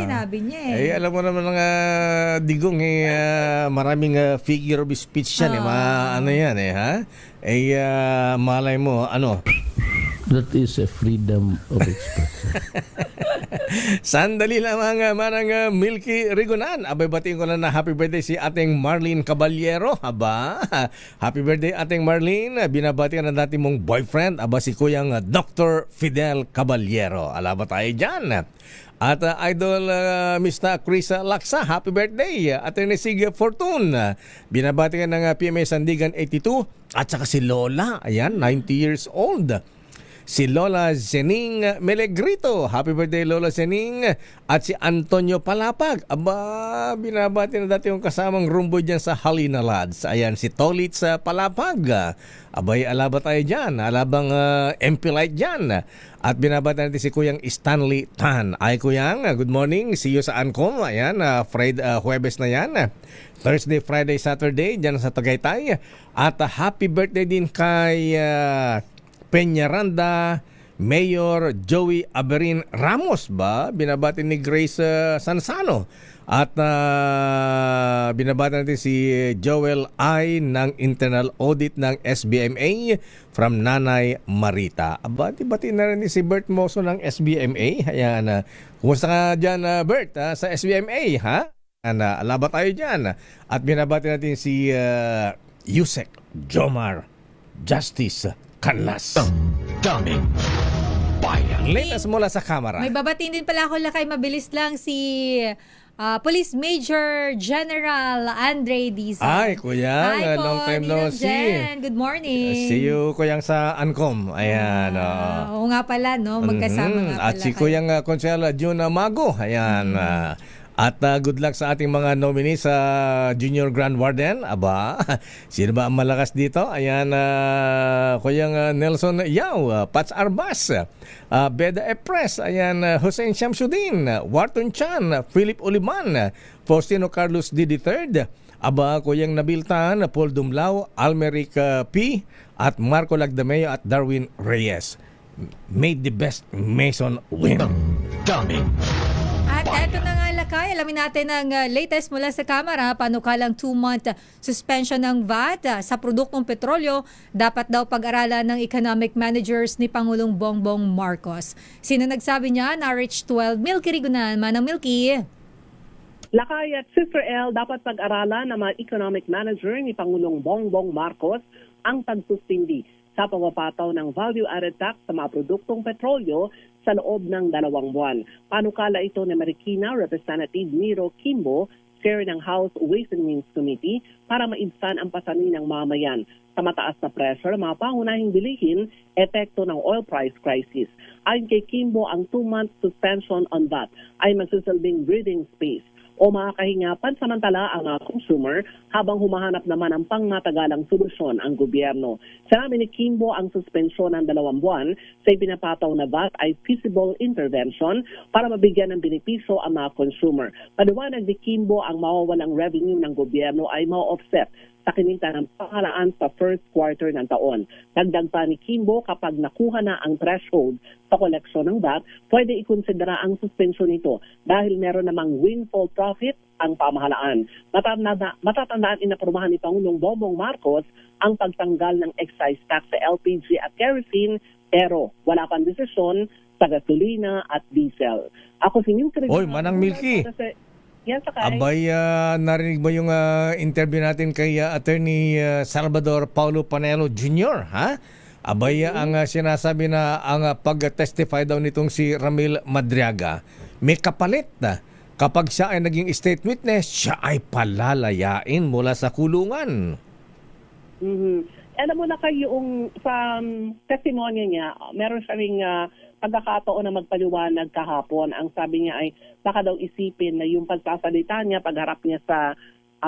Sinabi niya alam mo naman ng digong maraming figure of speech yan ano yan ha? Malay mo, ano? That is a freedom of expression. Sandali lamang manang Milky Rigonan. Abay, batiin ko na happy birthday si ating Marlene Caballero. Happy birthday ating Marlene. Binabati ka na dati mong boyfriend. Si Kuyang Dr. Fidel Caballero. Alaba tayo dyan. At Idol Mr. Chris Laksa, happy birthday. At Sig Fortune. Binabati ka ng PMA Sandigan 82. At saka si Lola. Ayan, 90 years old. Si Lola Zening Melegrito. Happy birthday, Lola Zening. At si Antonio Palapag. Binabati na dati yung kasamang rumboy dyan sa Halina Lads. Ayan, si Tolit sa Palapag. Alaba tayo dyan. Alabang MP Light dyan. At binabati natin si Kuyang Stanley Tan. Ay, Kuyang, good morning. See you sa Ancon. Ayan, Huwebes na yan. Thursday, Friday, Saturday, dyan sa Tagaytay. At happy birthday din kay Peñaranda Mayor Joey Aberin Ramos ba? Binabati ni Grace Sansano. At binabati natin si Joel I ng Internal Audit ng SBMA from Nanay Marita. Bati-bati na rin ni si Bert Moso ng SBMA. Ayan, kumusta ka dyan, Bert, sa SBMA, ha? Alaba tayo dyan. At binabati natin si Yusek Jomar Justice Canlas. Daming bayan. Latest mula sa kamera. May babatiin din pala ako, Lakay, mabilis lang, si Police Major General Andre Dizon. Ay, Kuya, Hi po, long time no Ninong see. Jen. Good morning. See you, Kuyang, sa Ancom. Ayan. Oo nga pala, no? Magkasama nga pala. At si Kuyang Consel Jun Mago. Ayan. At good luck sa ating mga nominees sa Junior Grand Warden. Sino ba ang malakas dito? Ayan, Kuyang Nelson Yao, Pats Arbas, Beda Epres, ayan, Hussein Shamsuddin, Warton Chan, Philip Uliman, Faustino Carlos D. III, Kuyang Nabiltan, Paul Dumlao, Almeric P. at Marco Lagdameo at Darwin Reyes. Made the best Mason win. Daming At eto na nga, Lakay, alamin natin ang latest mula sa Kamara. Panukalang 2-month suspension ng VAT sa produktong petrolyo dapat daw pag-aralan ng economic managers ni Pangulong Bongbong Marcos. Sino nagsabi niya? RH 12, Milky Rigunan. Manang Milky. Lakay at Sister L, dapat pag-aralan ng mga economic manager ni Pangulong Bongbong Marcos ang pagsusindi sa pagpapataw ng value-added tax sa mga produktong petrolyo sa loob ng 2 buwan. Panukala ito ni Marikina Representative Miro Kimbo, Chair ng House Ways and Means Committee, para maibsan ang pasanin ng mamayan sa mataas na pressure mga pangunahing bilihin epekto ng oil price crisis. Ayon kay Kimbo, ang 2-month suspension on VAT ay magsisilbing breathing space o makakahinga pansamantala ang consumer habang humahanap naman ng pangmatagalang solusyon ang gobyerno. Sinabi ni Kimbo, ang suspensyon ng 2 buwan sa ipinapataw na VAT ay feasible intervention para mabigyan ng benepisyo ang mga consumer. Paliwanag ni Kimbo, ang mawawalang revenue ng gobyerno ay ma-offset sa kinita ng pangalaan sa first quarter ng taon. Dagdag pa ni Kimbo, kapag nakuha na ang threshold sa koleksyon ng VAT, pwede ikonsidera ang suspensyon nito dahil meron namang windfall profit ang pamahalaan. Matatandaan inaprubahan ni Pangulong Bongbong Marcos ang pagtanggal ng excise tax sa LPG at kerosene, pero wala pang desisyon sa gasolina at diesel. Ako si Milky. Oy, Manang Milky. Yes, Sakay. Narinig mo yung interview natin kay Attorney Salvador Paulo Panelo Jr., ha? Ang sinasabi na ang pag-testify daw nitong si Ramil Madriaga, may kapalit na. Kapag siya ay naging state witness, siya ay palalayain mula sa kulungan. Alam mo na kayo yung sa testimonya niya, meron siya ring pagkakataon na magpaliwanag kahapon. Ang sabi niya ay baka daw isipin na yung pagsasalita niya, pagharap niya sa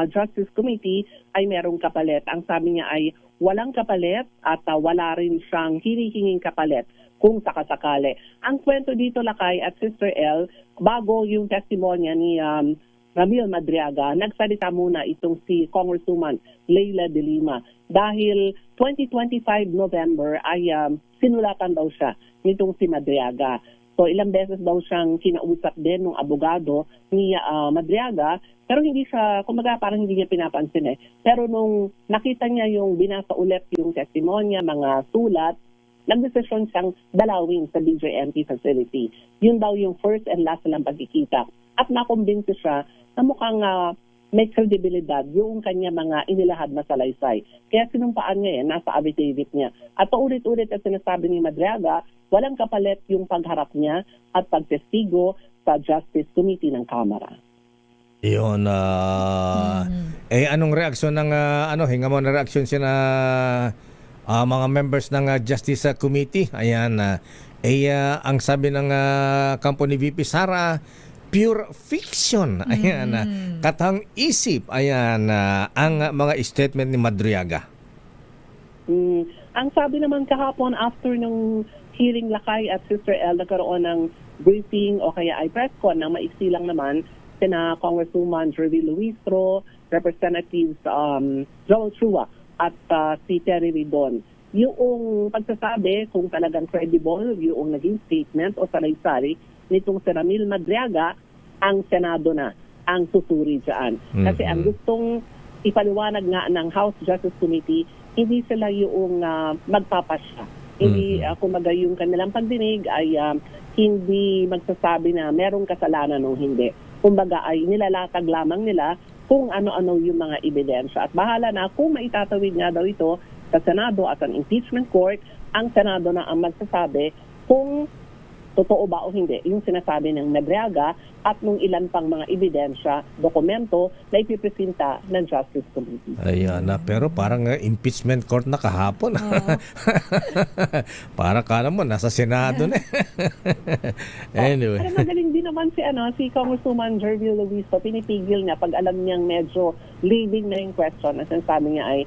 Justice Committee ay merong kapalit. Ang sabi niya ay walang kapalit at wala rin siyang hinihinging kapalit kung sakasakali. Ang kwento dito, Lakay at Sister L, bago yung testimonya ni Ramil Madriaga, nagsalita muna itong si Congresswoman Leila de Lima dahil 2025 November ay sinulatan daw siya nitong si Madriaga. So ilang beses daw siyang kinausap din ng abogado ni Madriaga, pero hindi siya, kumbaga parang hindi niya pinapansin . Pero nung nakita niya yung binasa ulit yung testimonya, mga sulat, nagdesisyon siyang dalawin sa DJMP facility. Yun daw yung first and last lang pagkikita. At nakumbinsi siya na mukhang may kredibilidad yung kanya mga inilahad na salaysay. Kaya sinumpaan niya nasa affidavit niya. At paulit-ulit at sinasabi ni Madriaga, walang kapalit yung pagharap niya at pagtestigo sa Justice Committee ng Kamara. Iyon, anong reaksyon ng, hinga mo na reaksyon siya na mga members ng Justice Committee? Ayan, ang sabi ng kampo ni VP Sara, pure fiction. Ayan, katang isip. Ayan, ang mga statement ni Madriaga. Ang sabi naman kahapon after ng hearing, Lakay at Sister L, nagkaroon ng briefing o kaya ay press con na maiksi lang naman sina Congresswoman Jervy Luistro, Representatives Joel Chua at si Terry Ridon. yung pagsasabi kung talagang credible yung naging statement o salaysari nitong si Ramil Madriaga, ang Senado na ang susuri dyan. Kasi ang gustong ipaliwanag nga ng House Justice Committee, hindi sila yung magpapasya. Hindi, kumbaga yung kanilang pagdinig ay hindi magsasabi na merong kasalanan o hindi. Kumbaga ay nilalatag lamang nila kung ano-ano yung mga ebidensya. At bahala na kung maitatawid nga daw ito sa Senado at ang impeachment court, ang Senado na ang magsasabi kung totoo ba o hindi yung sinasabi ng Madriaga at nung ilan pang mga ebidensya, dokumento na ipipresenta ng Justice Committee. Ayan na, pero parang impeachment court na kahapon. Para kala mo, nasa Senado na. Anyway. Pero magaling din naman si Congresswoman Jervil Luiso, pinipigil niya pag alam niyang medyo leading na yung question at sinasabi niya ay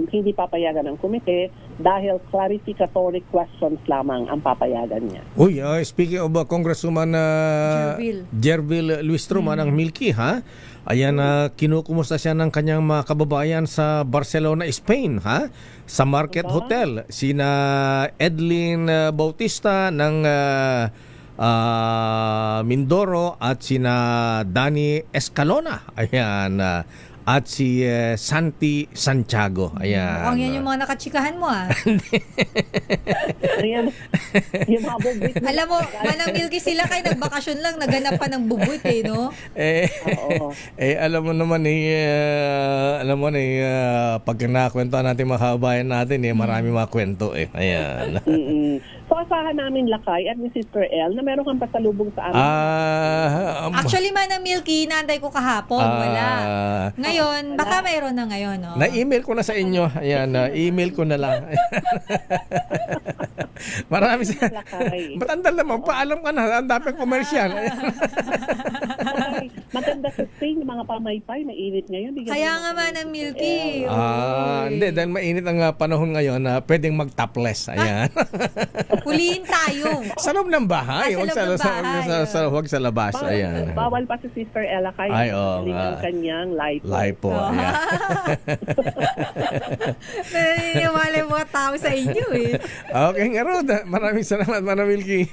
hindi papayagan ng komite dahil clarificatory questions lamang ang papayagan niya. Uy, speaking of Congresswoman Jervil Luistro, Manang Milky, ha? Ayan, kinukumusta siya ng kanyang mga kababayan sa Barcelona, Spain, ha? Sa Market Hotel. Sina Edlin Bautista ng Mindoro at sina Danny Escalona. Ayan, at si Santi Santiago. Ayan. Mukhang yan yung mga nakachikahan mo, Ayan. Yung mga bubuit. Alam mo, Manang Milky, sila kayo nagbakasyon lang, naganap pa ng bubuit no? Alam mo naman pag nakakwentuhan natin mga kababayan natin, marami mga kwento Ayan. So asahan namin Lakay at ni Sister El na meron kang pasalubong sa amin. Actually, Manang Milky, naantay ko kahapon, wala. Ngayon, baka mayroon na ngayon. No? Na-email ko na sa inyo. Ayan, email ko na lang. Marami sa... Ba't andal naman? Paalam ka na. Ang daping komersyal. Maganda sa Spain, mga pamaypay, mainit ngayon. Kaya nga Manang Milky. Hindi, dahil mainit ang panahon ngayon, pwedeng mag-topless. Ayan. Huliin tayo. Sa loob ng bahay. Huwag sa labas. Ayan. Bawal pa si Sister Ella kay ang kanyang life. Live po. Ayan. Naniniwala yung mga tao sa inyo Okay nga Rod. Maraming salamat, Manang Milky.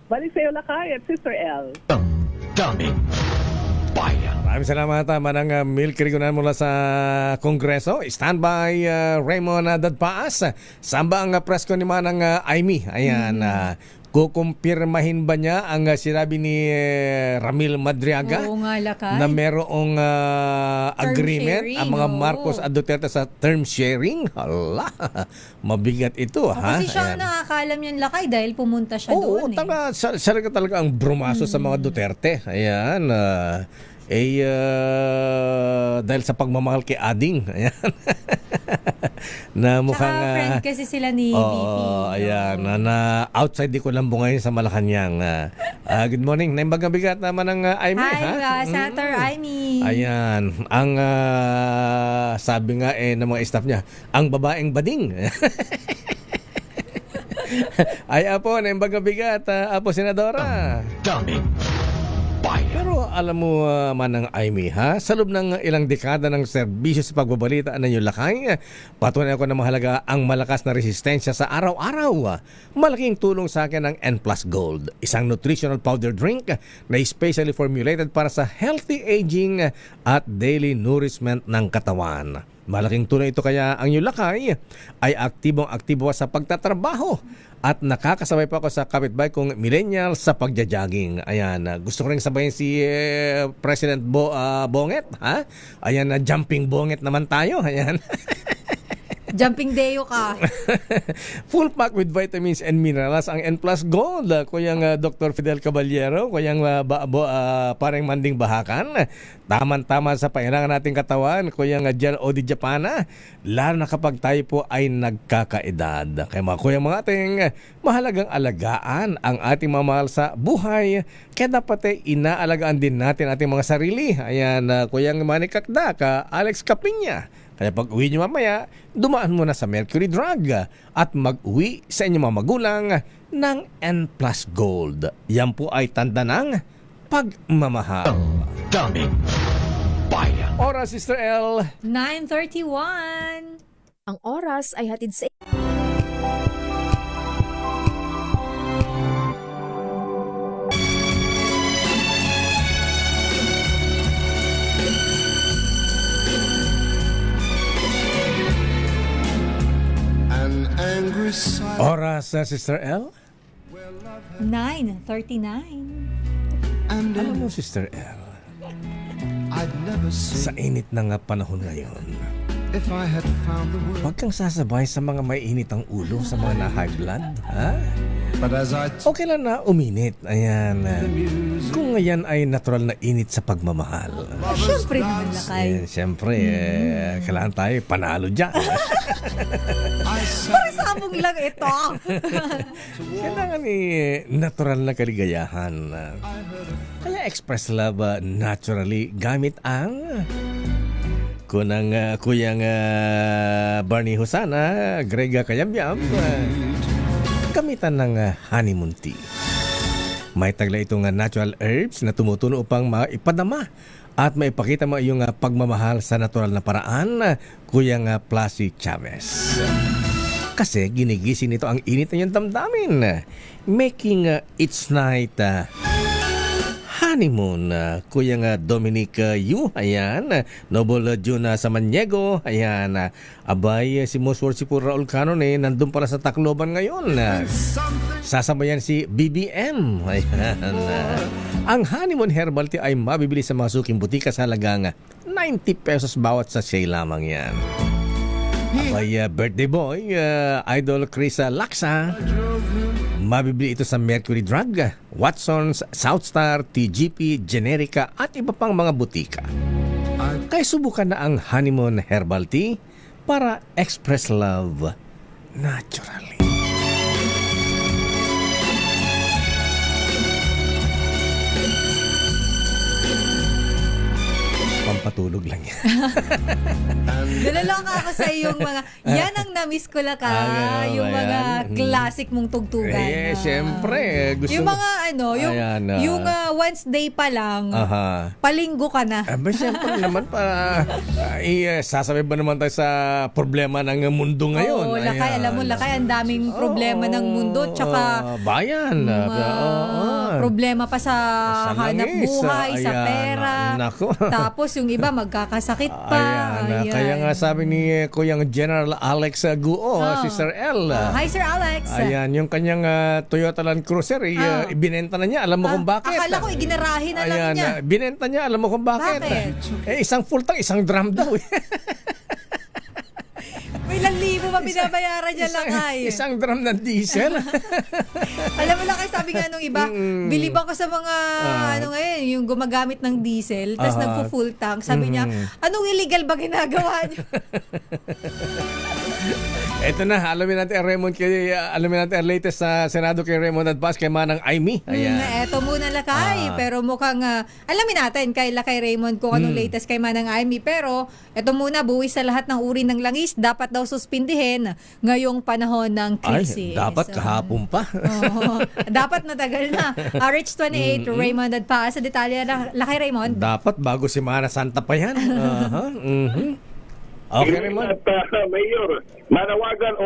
Balik sa'yo Lakay at Sister El. Daming bayan. Maraming salamat, Manang Milky Rigunan mula sa Kongreso. Standby Raymond Dadpaas. Samba ang presko ni Manang Aimee. Ayan. Kukumpirmahin ba niya ang sinabi ni Ramil Madriaga na merong agreement ang mga Marcos at Duterte sa term sharing? Hala, mabigat ito. Kasi siya ang nakakaalam yan Lakay dahil pumunta siya doon. Oo, siya talaga ang brumaso sa mga Duterte. Ayan. Dahil sa pagmamahal kay Ading. Ayan. Na mukhang tsaka friend kasi sila ni VP. Ayan, na outside di ko lang bungayin sa Malacanang. Good morning. Naimbag bigat naman ng Aimee. Hi, Senator Aimee. Ayan, ang sabi nga ng mga staff niya, ang babaeng bading. Ay apo, naimbag bigat, apo Senadora. Daming bayan. Pero alam mo, Manang Aimee, sa loob ng ilang dekada ng serbisyo sa pagbabalita ng iyong Lakay, patunay ako na mahalaga ang malakas na resistensya sa araw-araw. Malaking tulong sa akin ang N+ Gold, isang nutritional powder drink na specially formulated para sa healthy aging at daily nourishment ng katawan. Malaking tulong ito kaya ang iyong Lakay ay aktibong-aktibo sa pagtatrabaho at nakakasabay pa ako sa kapitbahay kong millennial sa pagja-jogging. Ayan, gusto ko rin sabayin si President Bonget, Ayan, jumping Bonget naman tayo. Ayan. Jumping Deo ka. Full pack with vitamins and minerals ang N+ Gold. Kuyang Dr. Fidel Caballero, kuyang parang Manding Bahakan. Taman-tama sa pailangan nating katawan, kuyang Gel Odi Japana. Lalo na kapag tayo po ay nagkakaedad. Kaya mga ating mahalagang alagaan ang ating mamahal sa buhay. Kaya dapat inaalagaan din natin ating mga sarili. Ayan, kuyang Manikakda, Alex Capinya. Kaya pag uwi nyo mamaya, dumaan muna sa Mercury Drug at mag-uwi sa inyong mga magulang ng N+ Gold. Yan po ay tanda ng pagmamahal. Daming bayan. Oras, Sister L. 9:31. Ang oras ay hatid sa Oras, Sister L? 9:39. Alam mo, Sister L, sa init ng panahon ngayon, huwag kang sasabay sa mga may init ang ulo, sa mga na-high blood, ha? Okay lang na uminit. Ayan. Kung ngayon ay natural na init sa pagmamahal. Siyempre naman, Lakay. Siyempre, kailangan tayo panalo dyan. Para sa among lang ito. Kailangan natural na kaligayahan. Kaya express love naturally gamit ang kuyang Barney Hosana, Grega Kayamyam, gamitan ng honeymoon tea. May tagla itong natural herbs na tumutuno upang maipadama at maipakita mo iyong pagmamahal sa natural na paraan, Kuyang Placy Chavez. Kasi ginigising nito ang init na iyong damdamin, making its night honeymoon. Kuyang Dominic Yu, ayan. Noble Juna Samaniego, ayan. Abay, si Moswar si Raul Canon nandun pala sa Tacloban ngayon. Sasabayan si BBM, ayan. Ang honeymoon herbal tea ay mabibili sa mga suking butika sa halagang 90 pesos bawat sachet lamang yan. Abay, birthday boy, Idol Chris Laksa. Mabibili ito sa Mercury Drug, Watson's, Southstar, TGP, Generica at iba pang mga butika. Kaya subukan na ang honeymoon herbal tea para express love naturally. Pampatulog lang yan. Nalaloka ako sa iyong mga, yan ang na-miss ko, Lakay. Yung mga classic mong tugtugan. Siyempre. Gusto yung mga yung Wednesday pa lang, palinggo ka na. Siyempre naman, sasabay ba naman tayo sa problema ng mundo ngayon? Oo, Lakay. Alam mo, Lakay, ang daming problema ng mundo. Tsaka, bayan. problema pa sa hanap buhay, sa pera. Tapos, yung iba magkakasakit pa. Ayan. Kaya nga sabi ni Kuyang General Alex Guo, si Sir L. Hi, Sir Alex. Ayan, yung kanyang Toyota Land Cruiser, ibinenta na niya. Alam mo kung bakit? Akala ko iginarahin na lang niya. Binenta niya. Alam mo kung bakit? Isang full tank, isang drum daw. May 1,000 pa binabayaran niya, Lakay. Isang drum ng diesel. Alam mo, Lakay, sabi nga nung iba, bilibang ko sa mga ngayon, yung gumagamit ng diesel, tapos nagpo-full tank. Sabi niya, anong illegal ba ginagawa niyo? Ito na, alamin natin ang latest sa Senado kay Raymond Advaz kay Manang Aimee. Ito muna, Lakay. Pero mukhang, alamin natin kay Lakay Raymond kung anong latest kay Manang Aimee. Pero, ito muna, buwis sa lahat ng uri ng langis, dapat daw suspindihin ngayong panahon ng krisis. Dapat kahapon pa. Dapat matagal na. RH 28, Raymond Advaz. Sa detalye ng Lakay Raymond. Dapat bago si Mana Santa pa yan. Okay, Raymond. At Mayor,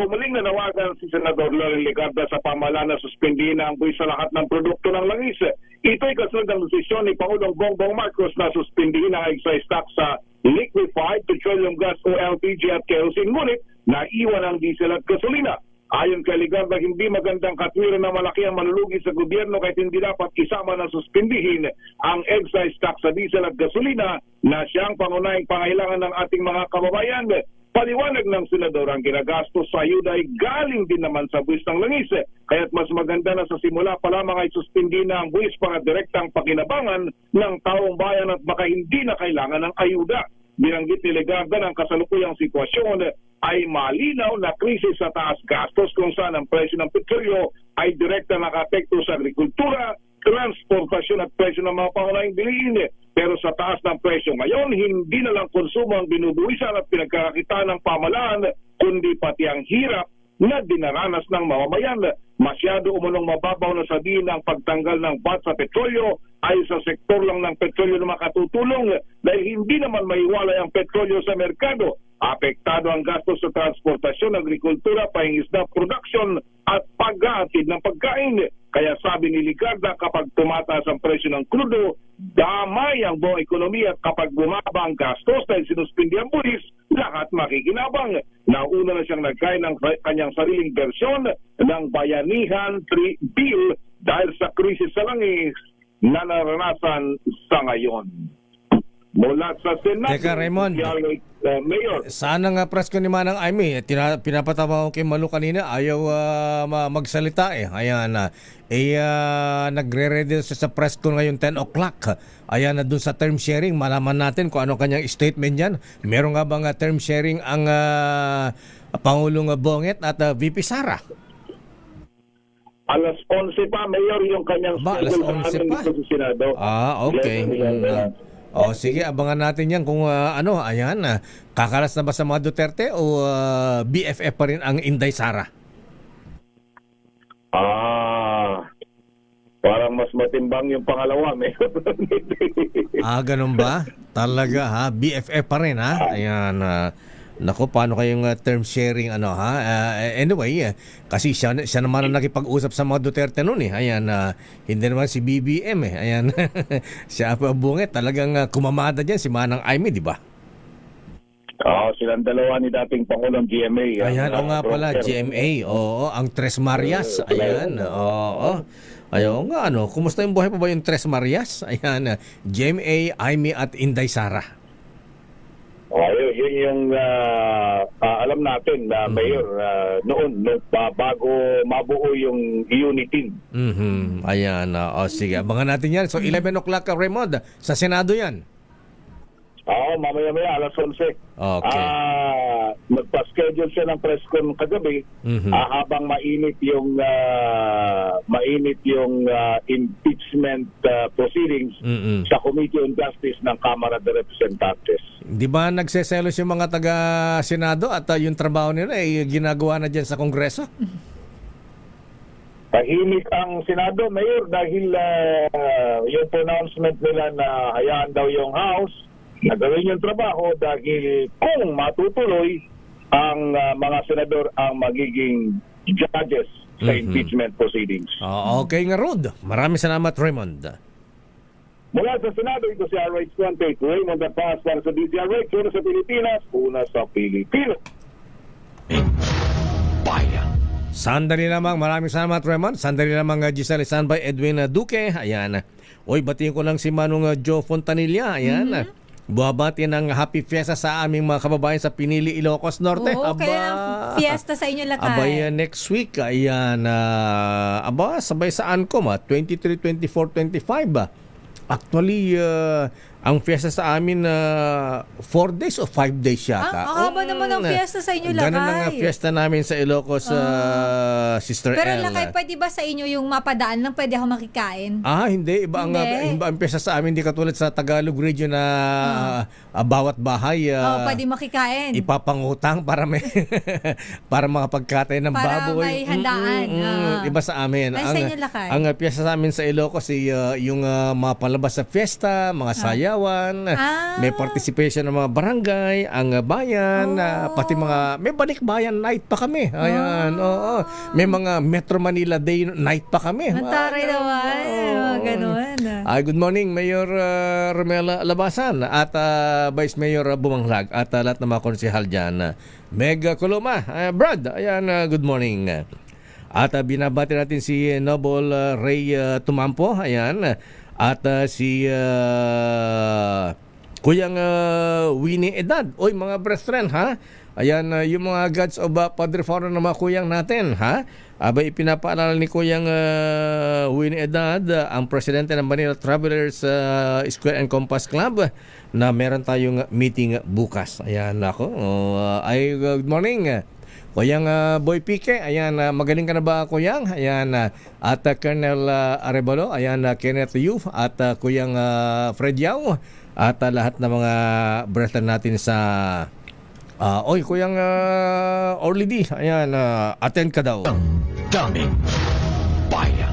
muling nanawagan si Senador Loren Legarda sa pamahalaan na suspindihin ang buwis sa lahat ng produkto ng langis. Ito'y kasunod ng desisyon ni Pangulong Bongbong Marcos na suspindihin ang excise tax sa liquefied petroleum gas o LPG at kerosene, ngunit naiwan ang diesel at gasolina. Ayon kay Legarda, hindi magandang katwiran na malaki ang malulugi sa gobyerno kahit hindi dapat isama na suspindihin ang excise tax sa diesel at gasolina na siyang pangunahing pangailangan ng ating mga kababayan. Paliwanag ng senador, ang ginagastos sa ayuda ay galing din naman sa buwis ng langis. Kaya't mas maganda na sa simula pa lamang ay suspindi na ang buwis para direktang pakinabangan ng taong bayan at baka hindi na kailangan ng ayuda. Binanggit ni Legarda ng kasalukuyang sitwasyon ay malinaw na krisis sa taas gastos kung saan ang presyo ng petrolyo ay direkta nakapekto sa agrikultura, transportasyon at presyo ng mga pangunahing bilihin. Pero sa taas ng presyo ngayon, hindi na lang konsumo ang binubuwisan at pinagkakakitaan ng pamahalaan, kundi pati ang hirap na dinaranas ng mamamayan. masyado umunong mababaw na sabihin ang pagtanggal ng VAT sa petrolyo ay sa sektor lang ng petrolyo na makatutulong dahil hindi naman maiwalay ang petrolyo sa merkado. Apektado ang gastos sa transportasyon, agrikultura, pangingisda, production at paghahatid ng pagkain. Kaya sabi ni Ligarda, kapag tumataas ang presyo ng krudo, damay ang buong ekonomiya at kapag bumaba ang gastos dahil sinuspindi ang buwis, lahat makikinabang. Nauna na siyang nagkain ng kanyang sariling bersyon ng Bayanihan 3 Bill dahil sa krisis sa langis na naranasan sa ngayon. Mula sa Senado, Teka, Raymond. Mayor. Sana nga press ko ni Manang Aimee, pinapatawa ko kay Malu kanina, ayaw magsalita eh. Ayan na. Nagre-ready siya sa press ko ngayon 10 o'clock. Ayan na dun sa term sharing, malaman natin kung ano kanyang statement yan. Meron nga bang term sharing ang Pangulong Bonget at VP Sara? Alas 11 pa, Mayor, yung kanyang Alas 11 pa? dito sa Senado. Okay. Sige, abangan natin yan kung ayan, kakalas na ba sa mga Duterte o BFF pa rin ang Inday Sara? Parang mas matimbang yung pangalawa, Mayor. Ganun ba? Talaga ha? BFF pa rin ha? Ayan, nako, paano kayong term sharing anyway, kasi siya naman ang nakipag-usap sa mga Duterte noon eh. Ayan, hindi naman si BBM eh. Ayan, siya pa Bunget, talagang kumamada diyan si Manang Aimee, di ba? Silang dalawa ni dating Pangulong GMA. Ayan, nga pala, GMA. Oo, ang Tres Marias. Ayan, oo. Ayaw nga, kumusta yung buhay pa ba yung Tres Marias? Ayan, GMA, Aimee at Inday Sara. Yun yung alam natin na Mayor noon bago mabuo yung unit team. Ayan, sige, abangan natin yan. So 11 o'clock, Raymond, sa Senado yan. Mamaya-maya, alas 11. Okay. Magpa-schedule siya ng press con kagabi habang mainit yung impeachment proceedings sa Committee on Justice ng Kamara de Representantes. Di ba nagseselos yung mga taga-Senado at yung trabaho nila ay ginagawa na dyan sa Kongreso? Tahimik ang Senado, Mayor, dahil yung pronouncement nila na hayaan daw yung House na gawin yung trabaho dahil kung matutuloy ang mga senador ang magiging judges sa impeachment proceedings. Okay nga, Rod. Maraming salamat, Raymond. Mula sa Senado, ito si RH28, Raymond Apas para sa DZRH, una sa Pilipinas, una sa Pilipino. Bayan. Sandali lamang, maraming salamat, Raymond. Sandali lamang, Giselle Sanbay, Edwin Duque. Ayan. Batiin ko lang si Manong Joe Fontanilla. Ayan. Buhabati ng happy fiesta sa aming mga kababayan sa Pinili, Ilocos Norte. Oo, kaya fiesta sa inyo lakay. Next week, ayan, sabay sa ANCOM, 23, 24, 25. Actually, ang fiesta sa amin 4 days o 5 days yata. Ang haba naman ang fiesta sa inyo, lakay. Ganun ang fiesta namin sa Ilocos, Sister Pero El. lakay, pwede ba sa inyo yung mapadaan lang pwede ako makikain? Hindi. Iba ang fiesta sa amin. Hindi katulad sa Tagalog region na bawat bahay pwede makikain. Ipapangutang para may para makapagkatay ng baboy. Para may handaan. Iba sa amin. Ay, sa inyo, lakay. Ang fiesta sa amin sa Ilocos yung mapalabas sa fiesta, mga sayawan, may participation ng mga barangay, ang bayan, pati mga may balikbayan night pa kami. Ayan, oo. May mga Metro Manila Day night pa kami. Taray naman. Ganun. Good morning, Mayor Romela Labasan at Vice Mayor Bumanglag at lahat ng mga konsehal dyan. Meg Coloma, Brad, ayan, good morning. At binabati natin si Noble Ray Tumampo, ayan, at si Kuyang Winnie Edad. Oy, mga brethren, ha? Ayan, yung mga gods of Padre Faro ng mga kuyang natin, ha? Abay, ipinapaalala ni Kuyang Winnie Edad, ang presidente ng Manila Travelers Square and Compass Club, na meron tayong meeting bukas. Ayan, ako. Good morning. Kuyang Boy Pique, ayan, magaling ka na ba, Kuyang? Ayan, at Colonel Arevalo, ayan, Kenneth Yu, at Kuyang Fred Yao, at lahat ng mga brethren natin sa Kuyang Orly D, ayan, attend ka daw. daming bayan.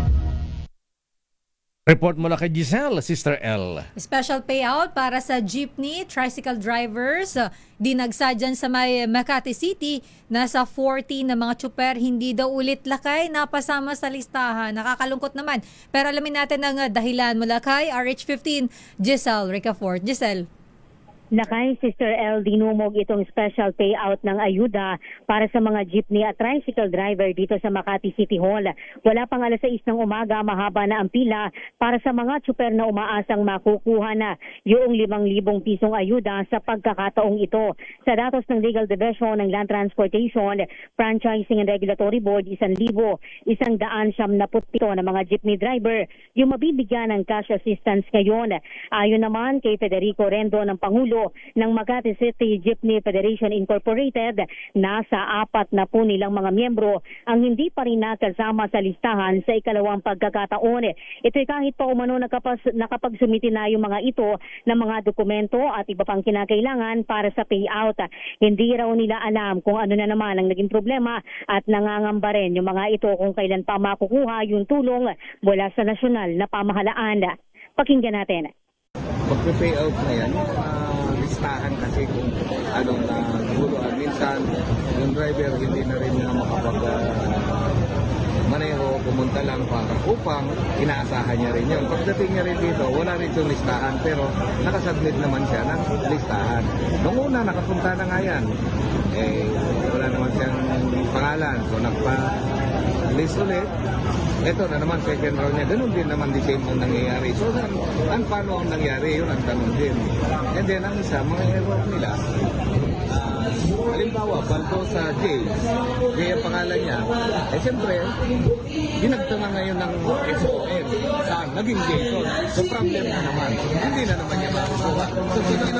Report mula kay Giselle, Sister L. Special payout para sa jeepney, tricycle drivers. Dinagsa dyan sa may Makati City. Nasa 40 na mga tsuper, hindi daw ulit lakay napasama sa listahan. Nakakalungkot naman. Pero alamin natin ang dahilan mula kay RH15, Giselle Ricafort. Giselle. Nakay Sister L, dinumog itong special payout ng ayuda para sa mga jeepney at tricycle driver dito sa Makati City Hall. Wala pang alas 6 ng umaga, mahaba na ang pila para sa mga tsuper na umaasang makukuha na yung 5,000 pisong ayuda sa pagkakataong ito. Sa datos ng Legal Division ng Land Transportation, Franchising and Regulatory Board, 1,177 na mga jeepney driver yung mabibigyan ng cash assistance ngayon. Ayon naman kay Federico Rendo ng Pangulo ng Makati City Jeepney Federation Incorporated, nasa 40 nilang mga miyembro ang hindi pa rin nakasama sa listahan sa ikalawang pagkakataon. Ito'y kahit pa umano nakapagsumiti na yung mga ito ng mga dokumento at iba pang kinakailangan para sa payout. Hindi raw nila alam kung ano na naman ang naging problema at nangangamba rin yung mga ito kung kailan pa makukuha yung tulong mula sa nasyonal na pamahalaan. Pakinggan natin. Pag-payout na yan, listahan kasi kung anong naguluhan. Minsan, yung driver hindi na rin makapag-maneho, pumunta lang para upang inaasahan niya rin yun. Pagdating niya rin dito, wala rin yung listahan pero nakasubmit naman siya ng listahan. Noong una, nakapunta na nga yan. Wala naman siyang pangalan. So, nagpa-list ulit. Ito na naman, second round niya. Ganun din naman the same ang nangyayari. So, paano ang nangyari? Yun ang tanong din. And then, ang isa, mga error nila, halimbawa, banto sa J ang pangalan niya, siyempre, ginagtama ngayon ng SON. Saan? Naging J. So, problem na naman. Hindi na naman niya masusuha. So,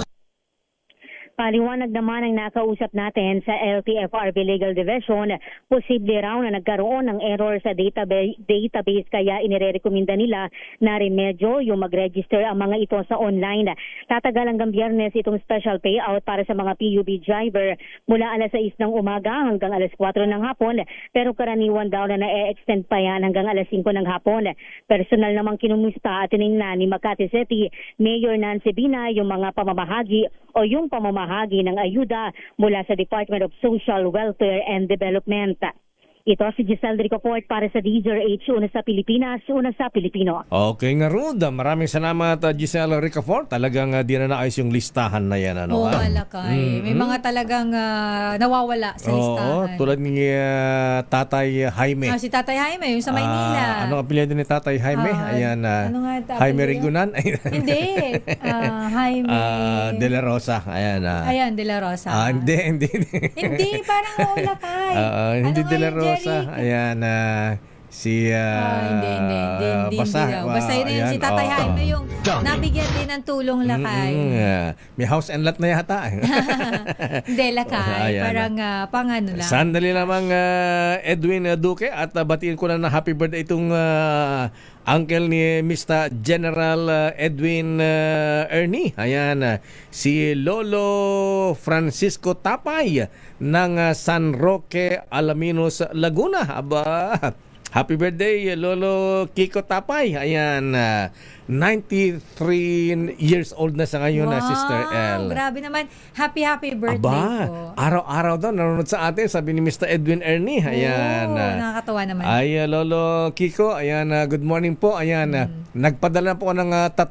Paliwanag naman ang nakausap natin sa LTFRB Legal Division, posible raw na nagkaroon ng error sa database kaya inirekomenda nila na remedyo yung mag-register ang mga ito sa online. Tatagal hanggang Biyernes itong special payout para sa mga PUB driver mula alas 6 ng umaga hanggang alas 4 ng hapon, pero karaniwan daw na na-extend pa yan hanggang alas 5 ng hapon. Personal namang kinumusta at tiningnan ni Makati City Mayor Nancy Bina yung mga pamamahagi o yung pamamahagi ng ayuda mula sa Department of Social Welfare and Development. Ito si Giselle Ricafort para sa DZRH, una sa Pilipinas, una sa Pilipino. Okay nga Ruda, maraming salamat Giselle Ricafort. Talagang di na naayos yung listahan na yan. Ano, malakay. May mga talagang nawawala sa listahan. Tulad ni Tatay Jaime. Si Tatay Jaime, yung sa Maynila. Ano ang apelyido ni Tatay Jaime? Ayan, Jaime Rigunan? Hindi. Jaime De La Rosa. Ayan, De La Rosa. Hindi. Hindi, parang nawawalakay. Hindi De La Rosa. Ayan, hindi. Basta yun na yun, si Tatay Jaime yung nabigyan din ng tulong lakay. May house and lot na yata. Hindi, lakay. Parang pangano lang. Sandali lamang Edwin Duque at batiin ko na happy birthday itong uncle ni Mr. General Edwin Ernie. Ayan, si Lolo Francisco Tapay ng San Roque, Alaminos, Laguna. Aba, happy birthday Lolo Kiko Tapay. Ayan, 93 years old na sa ngayon na Sister L. Grabe naman. Happy birthday po. Araw-araw daw nanonood sa atin, sabi ni Mr. Edwin Ernie. Ayan. Nakakatawa naman. Ay, Lolo Kiko, ayan, good morning po. Ayan, nagpadala po ng 3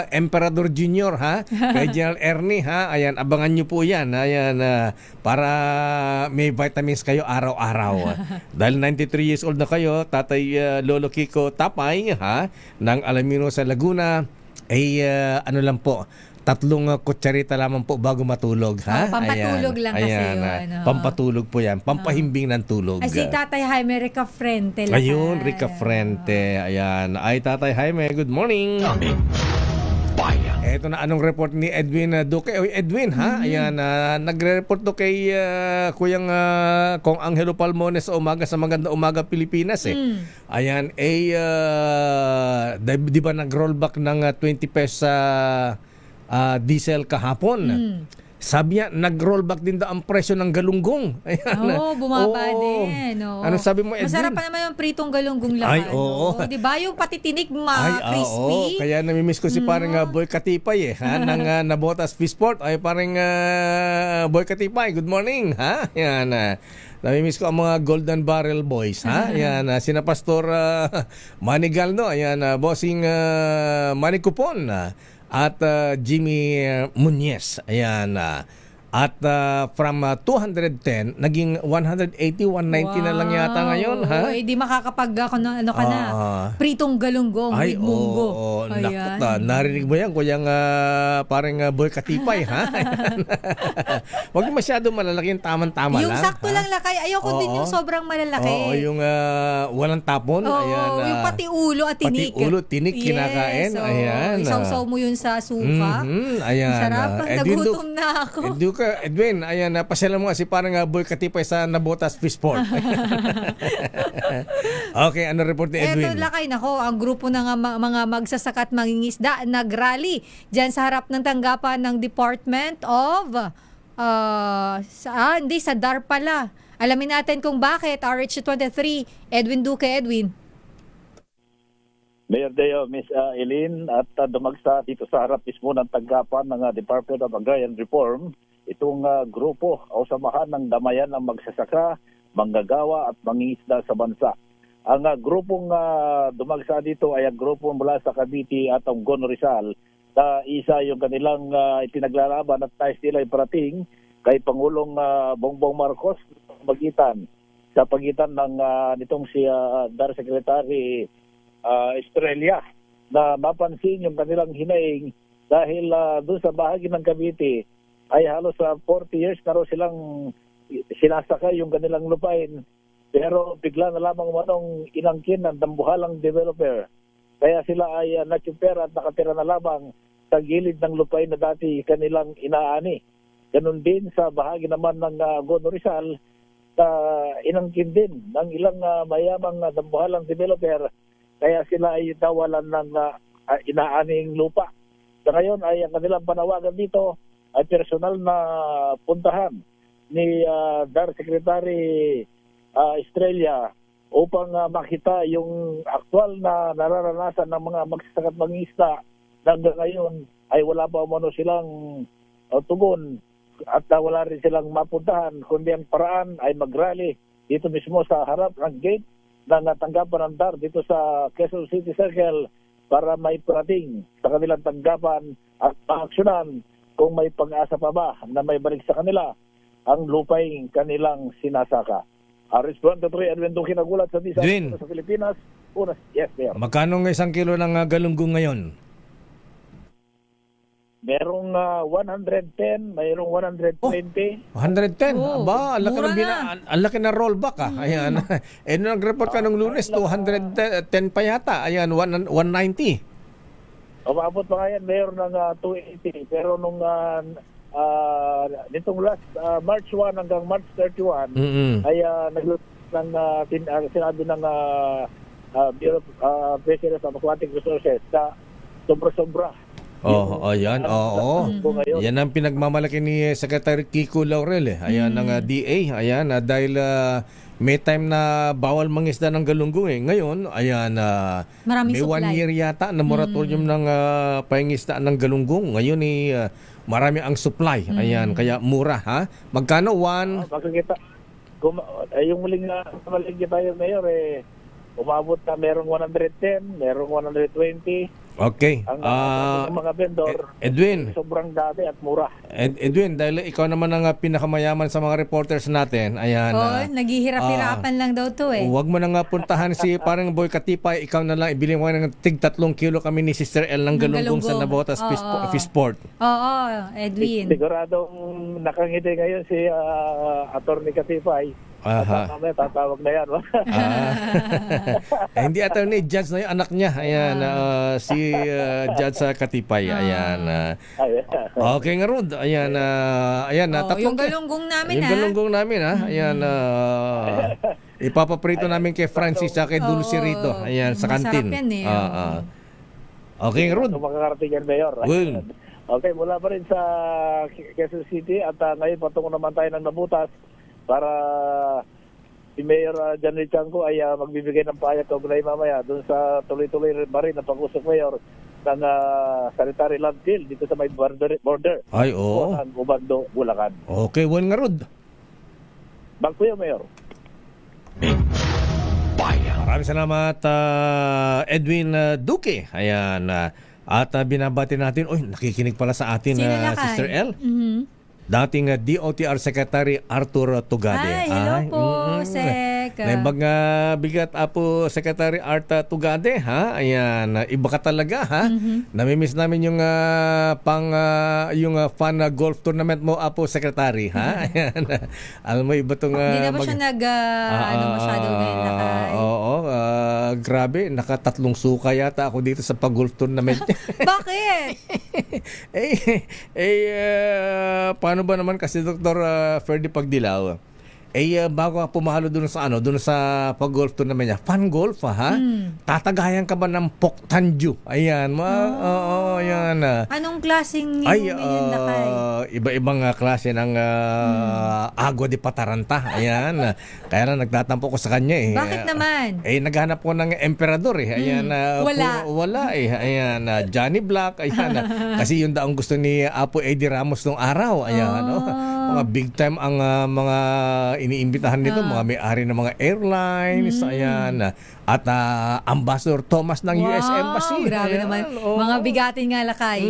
Emperador Junior, ha? Kay General Ernie, ha? Ayan, abangan nyo po yan. Ayan, para may vitamins kayo araw-araw. Dahil 93 years old na kayo, Tatay Lolo Kiko Tapay, ha? Ng Alaminos sa Laguna, ano lang po, 3 kutsarita lamang po bago matulog, ha? Pampatulog lang kasi yun. Pampatulog po yan. Pampahimbing ng tulog. Ay, si Tatay Jaime Ricafrente lang. Ayun, Ricafrente. Ayan. Ay, Tatay Jaime, good morning. Bayan. Ito na anong report ni Edwin Duque. Oy, Edwin, ha? Ayan, nagre-report to kay Kuyang Kong Angelo Palmones sa umaga sa Maganda Umaga Pilipinas, Ayan, di ba nag-rollback ng 20 pesos sa diesel kahapon? sabi niya, nag-rollback din daw ang presyo ng galunggong. Ayan. Oo, bumaba Oo. din. Oo. Ano sabi mo, Edwin? Masarap pa naman yung pritong galunggong lang. Ay, oo. Di ba? Yung patitinik Oo. crispy. Kaya namimiss ko si parang Boy Katipay ng Nabotas Fishport. Ay parang Boy Katipay, good morning. Ha? Yan. Namimiss ko ang mga Golden Barrel Boys. Ha? Yan. Sina Pastor Manny Galno. Ayan. Bossing Manny Cupon. At Jimmy Muñez. Ayan. At from 210, naging 180, 190 na lang yata ngayon. Ha? Di makakapag ako na, ano ka na. Pritong galunggong with munggo. Naku, narinig mo yan, kuyang parang Boy Katipay, ha? Huwag masyado malalaki, yung tamang-tama lang. Yung sakto lang lakay. Ayoko din yung sobrang malalaki. Oo, yung walang tapon. Oo, yung pati ulo at tinik. Pati ulo, tinik, kinakain. Ayan. Isaw-saw mo yun sa suka. Ayan. Sarap. Nagutom na ako. Edwin, ayan, pasyalan mo nga si parang Boy Katipay sa Nabotas Fishport. Okay, ano report ni Edwin? Eto lakay, nako, ang grupo ng mga magsasaka at mangingisda nag-rally dyan sa harap ng tanggapan ng Department of sa DAR pala. Alamin natin kung bakit. RH23, Edwin Duque. Edwin. Mayor Deo, Miss Eileen, at dumagsa dito sa harap mismo ng tanggapan ng Department of Agrarian Reform itong grupo o samahan ng damayan ng magsasaka, manggagawa at mangingisda sa bansa. Ang grupong dumagsa dito ay ang grupo mula sa Cavite at Angono Rizal na isa yung kanilang ipinaglalaban at nais nila iparating kay Pangulong Bongbong Marcos sa pagitan ng nitong si DAR Secretary Estrella na mapansin yung kanilang hinaing dahil doon sa bahagi ng Cavite ay halos 40 years na raw silang sinasakay yung kanilang lupain pero bigla na lamang manong inangkin ng dambuhalang developer. Kaya sila ay natsupera at nakatira na lamang sa gilid ng lupain na dati kanilang inaani. Ganun din sa bahagi naman ng Angono Rizal na inangkin din ng ilang mayamang dambuhalang developer kaya sila ay nawalan ng inaaning lupa. Sa ngayon ay ang kanilang panawagan dito ay personal na puntahan ni DAR Secretary Estrella upang makita yung aktual na nararanasan ng mga magsasaka at mangingisda na hanggang ngayon ay wala pa umano silang tugon at wala rin silang mapuntahan kundi ang paraan ay mag-rally dito mismo sa harap ng gate ng tanggapan ng DAR dito sa Quezon City Circle para may parating sa kanilang tanggapan at maaksyonan kung may pag-asa pa ba na may balik sa kanila ang lupaing kanilang sinasaka. RH23, Edwin Duque nagulat sa Disa sa Pilipinas. Yes, Mayor. Magkano ng 1 kilo ng galunggong ngayon? Merong 110, mayroong 120. 110? Aba, ang laki na rollback Ayan. Nung nag-report ka nung Lunes, 210 pa yata. Ayan, 190. Umabot pa nga yan, mayroon ng 280. Pero nung nitong last March 1 hanggang March 31, ay sinabi ng Bureau of Fisheries and Aquatic Resources na sobra-sobra. Ayan. Yan ang pinagmamalaki ni Secretary Kiko Laurel. Ayan, ng DA. Ayan, dahil may time na bawal mangisda ng galunggong Ngayon, ayan, may 1 year yata na moratorium ng pangisda ng galunggong. Ngayon marami ang supply. Ayan, kaya mura, ha? Magkano? Makikita. Yung muling namalingki tayo, Mayor, umabot na merong 110, merong 120. Okay. Ang mga vendor, Edwin, sobrang dati at mura. Edwin, dahil ikaw naman ang pinakamayaman sa mga reporters natin, ayan. Naghihirap-hirapan lang daw to Huwag mo na nga puntahan si parang Boy Katipay, ikaw na lang, ibili mo ng tig 3 kilo kami ni Sister L ng galunggong sa Nabotas Fishport. Oo, Edwin. Siguradong nakangiti ngayon si Attorney Katipay. Tatawag na yan. Hindi attorney, judge na yung anak niya. Ayan, si Judge Katipay. Ayan. Okay nga Rod. Ayan, yung galunggong namin Yung galunggong namin Ayan, ipapaprito namin kay Francis at kay Dulce rito. Ayan, sa kantin. Masarap yan Okay nga Rod. Makakarating yan, Mayor. Okay, mula pa rin sa Quezon City at ngayon patungo naman tayo ng Nabutas para si Mayor John Richanco ay magbibigay ng pahayag kaugnay mamaya doon sa tuloy-tuloy ba rin na pag-usap Mayor ng sanitary landfill dito sa may border. Ay, oo. Ubando, Bulacan. Okay, wan nga rod. Bagpo yun, Mayor. Maraming salamat, Edwin Duque. Ayan. At binabati natin, nakikinig pala sa atin, Sister L. Dating DOTR Secretary Arthur Tugade. Ay, hello po, Sec. Naimbag bigat po Secretary Art Tugade, ha? Ayan, iba ka talaga, ha? Namimiss namin yung yung fan golf tournament mo po, Secretary, ha? Ayan. Alam mo, iba tong hindi na ba siya masyado ngayon Lakay? Oo, grabe, nakatatlong suka yata ako dito sa pag-golf tournament. Bakit? Paano ba naman kasi Dr. Ferdy Pagdilaw? Bago ka pumalo doon sa pag-golf tournament niya, fan golf, ha? Tatagayan ka ba ng Poktanju? Ayan, ayan. Anong klaseng inumin yun, Lakay? Iba-ibang klase ng agua de pataranta. Ayan. Kaya lang nagtatampo ko sa kanya, eh. Bakit naman? Naghanap ko ng emperador, eh. Ayan. Wala, eh. Ayan. Johnny Black, ayan. Kasi yun daw ang gusto ni Apo Eddie Ramos nung araw. Ayan, mga big time ang mga iniimbitahan nito, mga may-ari ng mga airlines, ayan. At Ambassador Thomas ng US Embassy. Grabe ayan, naman. Mga bigatin nga, Lakay.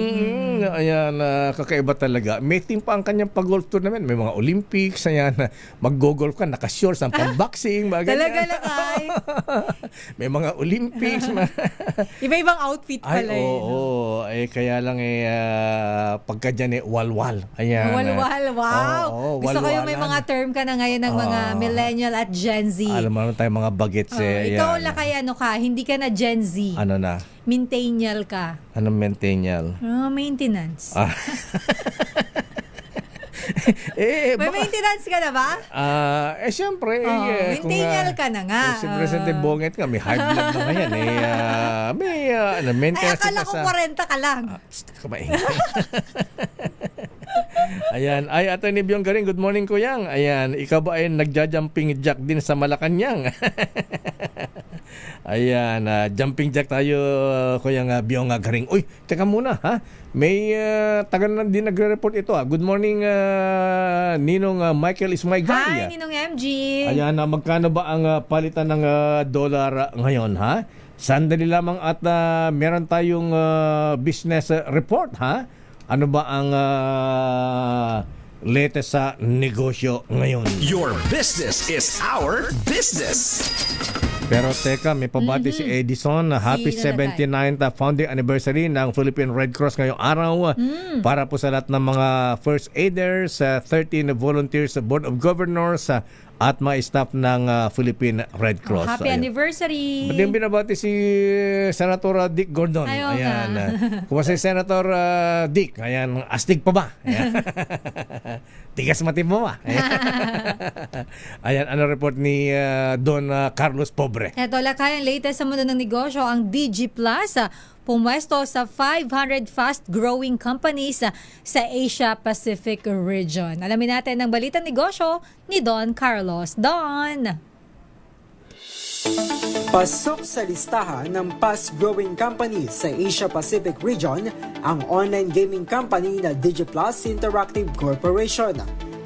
Ayan, kakaiba talaga. May team pa ang kanyang pag-golf tournament. May mga Olympics, ayan. Mag-go-golf ka, naka-shorts, ang pang-boxing. Talaga, Lakay. May mga Olympics. Iba-ibang outfit pala. Oo. Kaya lang, pagka dyan, walwal. Ayan. Walwal, wow. Gusto ko yung may walwalan. mga term ka na ngayon ng mga millennial at Gen Z. Alam mo naman tayo mga bagets, Ikaw, Lakay, hindi ka na Gen Z. Ano na? Maintennial ka. Anong maintennial? Maintenance. May Baka, maintenance ka na ba? siyempre. Maintennial ka na nga. Si Presidente Bonget nga, may high blood na ngayon. May maintenance akala ko 40 ka lang. Ayan. Ay, Atty. Biong Garing, good morning, Kuyang. Ayan, ikaw ba ay nagja-jumping jack din sa Malacanang? Ayan, jumping jack tayo, Kuyang Biong Garing. Uy, teka muna, ha? May tagal na din nagre-report ito, ha? Good morning, Ninong Michael is my guy. Hi, Ninong MG. Ayan, magkano ba ang palitan ng dollar ngayon, ha? Sandali lamang at meron tayong business report, ha? Ano ba ang latest sa negosyo ngayon? Your business is our business. Pero teka, may pabati si Edison na happy 79th founding anniversary ng Philippine Red Cross ngayong araw. Para po sa lahat ng mga first aiders, 13 volunteers sa Board of Governors, at mga staff ng Philippine Red Cross. Happy anniversary! Pati yung binabati si Senator Dick Gordon. Ayan. Kumusta si Senator Dick? Ayan, astig pa ba? Ayan. Tigas matim mo ba? Ayan, ano report ni Don Carlos Pobre? Ito, Lakay, ang latest sa mundo ng negosyo, ang DG Plus pumwesto sa 500 fast-growing companies sa Asia-Pacific region. Alamin natin ang balitang negosyo ni Don Carlos. Don! Pasok sa listahan ng fast-growing companies sa Asia-Pacific region ang online gaming company na DigiPlus Interactive Corporation.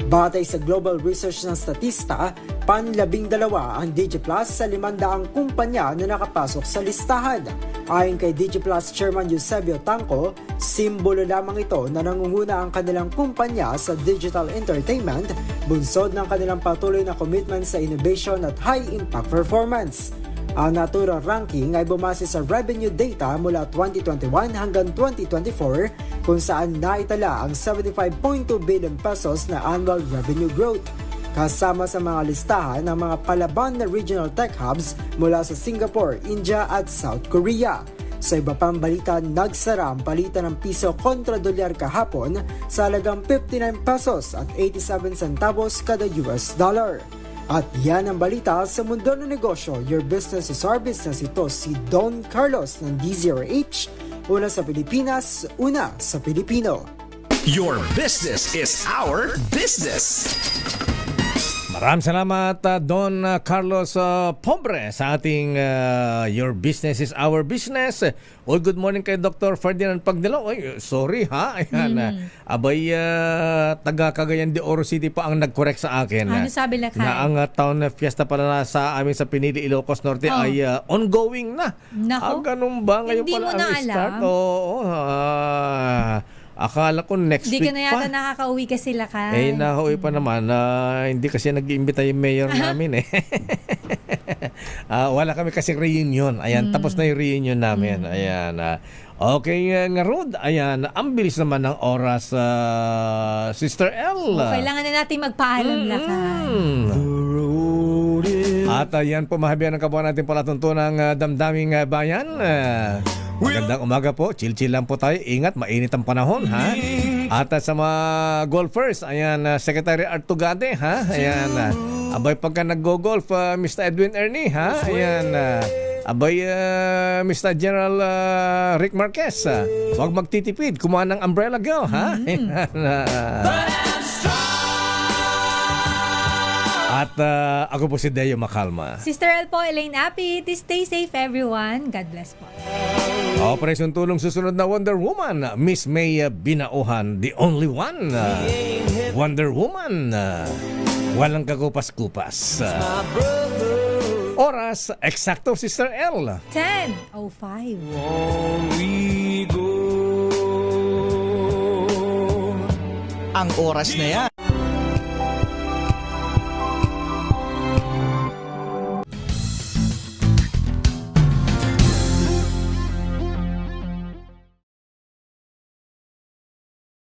Batay sa global research ng Statista, pan-12 ang DigiPlus sa 500 kumpanya na nakapasok sa listahan. Ayon kay DigiPlus Chairman Eusebio Tanco, simbolo lamang ito na nangunguna ang kanilang kumpanya sa digital entertainment, bunsod ng kanilang patuloy na commitment sa innovation at high-impact performance. Ang naturang ranking ay bumase sa revenue data mula 2021 hanggang 2024 kung saan naitala ang 75.2 billion pesos na annual revenue growth. Kasama sa mga listahan ng mga palaban na regional tech hubs mula sa Singapore, India at South Korea. Sa iba pang balita, nagsara ang palitan ng piso kontra dolyar kahapon sa halagang 59 pesos at 87 centavos kada US dollar. At yan ang balita sa mundo ng negosyo. Your business is our business. Ito si Don Carlos ng DZRH, Una sa Pilipinas, una sa Pilipino. Your business is our business. Maraming salamat Don Carlos Pobre sa ating Your Business is Our Business. Oy, good morning kay Dr. Ferdinand Pagdalo. Oy, sorry ha. Ayan, abay, taga Cagayan de Oro City pa ang nag-correct sa akin. Ano sabi Lakay? Na ang town fiesta pala sa amin sa Pinili, Ilocos Norte ay ongoing na. Nako. Ganun ba? Ngayon Hindi pala mo na ang start? alam. Oo. Akala ko next Hindi week ka na yata pa. nakakauwi kasi Lakay. Nakauwi pa naman. Hindi kasi nag-iimbita yung mayor namin eh. Wala kami kasi reunion. Ayan, tapos na yung reunion namin. Ayan. Okay, nga Rod. Ayan, ang bilis naman ng oras, Sister L. Kailangan na natin magpaalam Lakay. At yan po, mahabian ng kabuhan natin palatuntunang damdaming bayan. Magandang umaga po. Chill-chill lang po tayo. Ingat, mainit ang panahon, ha? At sa mga golfers, ayan, Secretary Artugade, ha? Ayan, abay pagka nag-go-golf, Mr. Edwin Ernie, ha? Ayan, abay, Mr. General Rick Marquez, huwag magtitipid, kumuha ng umbrella girl, ha? At ako po si Deo Macalma. Sister El po, Elaine Apit. Stay safe everyone. God bless po. Operation Tulong susunod na Wonder Woman. Miss May Binauhan, the only one. Wonder Woman. Walang kakupas-kupas. Oras, eksakto, Sister L. 10:05. Ang oras na yan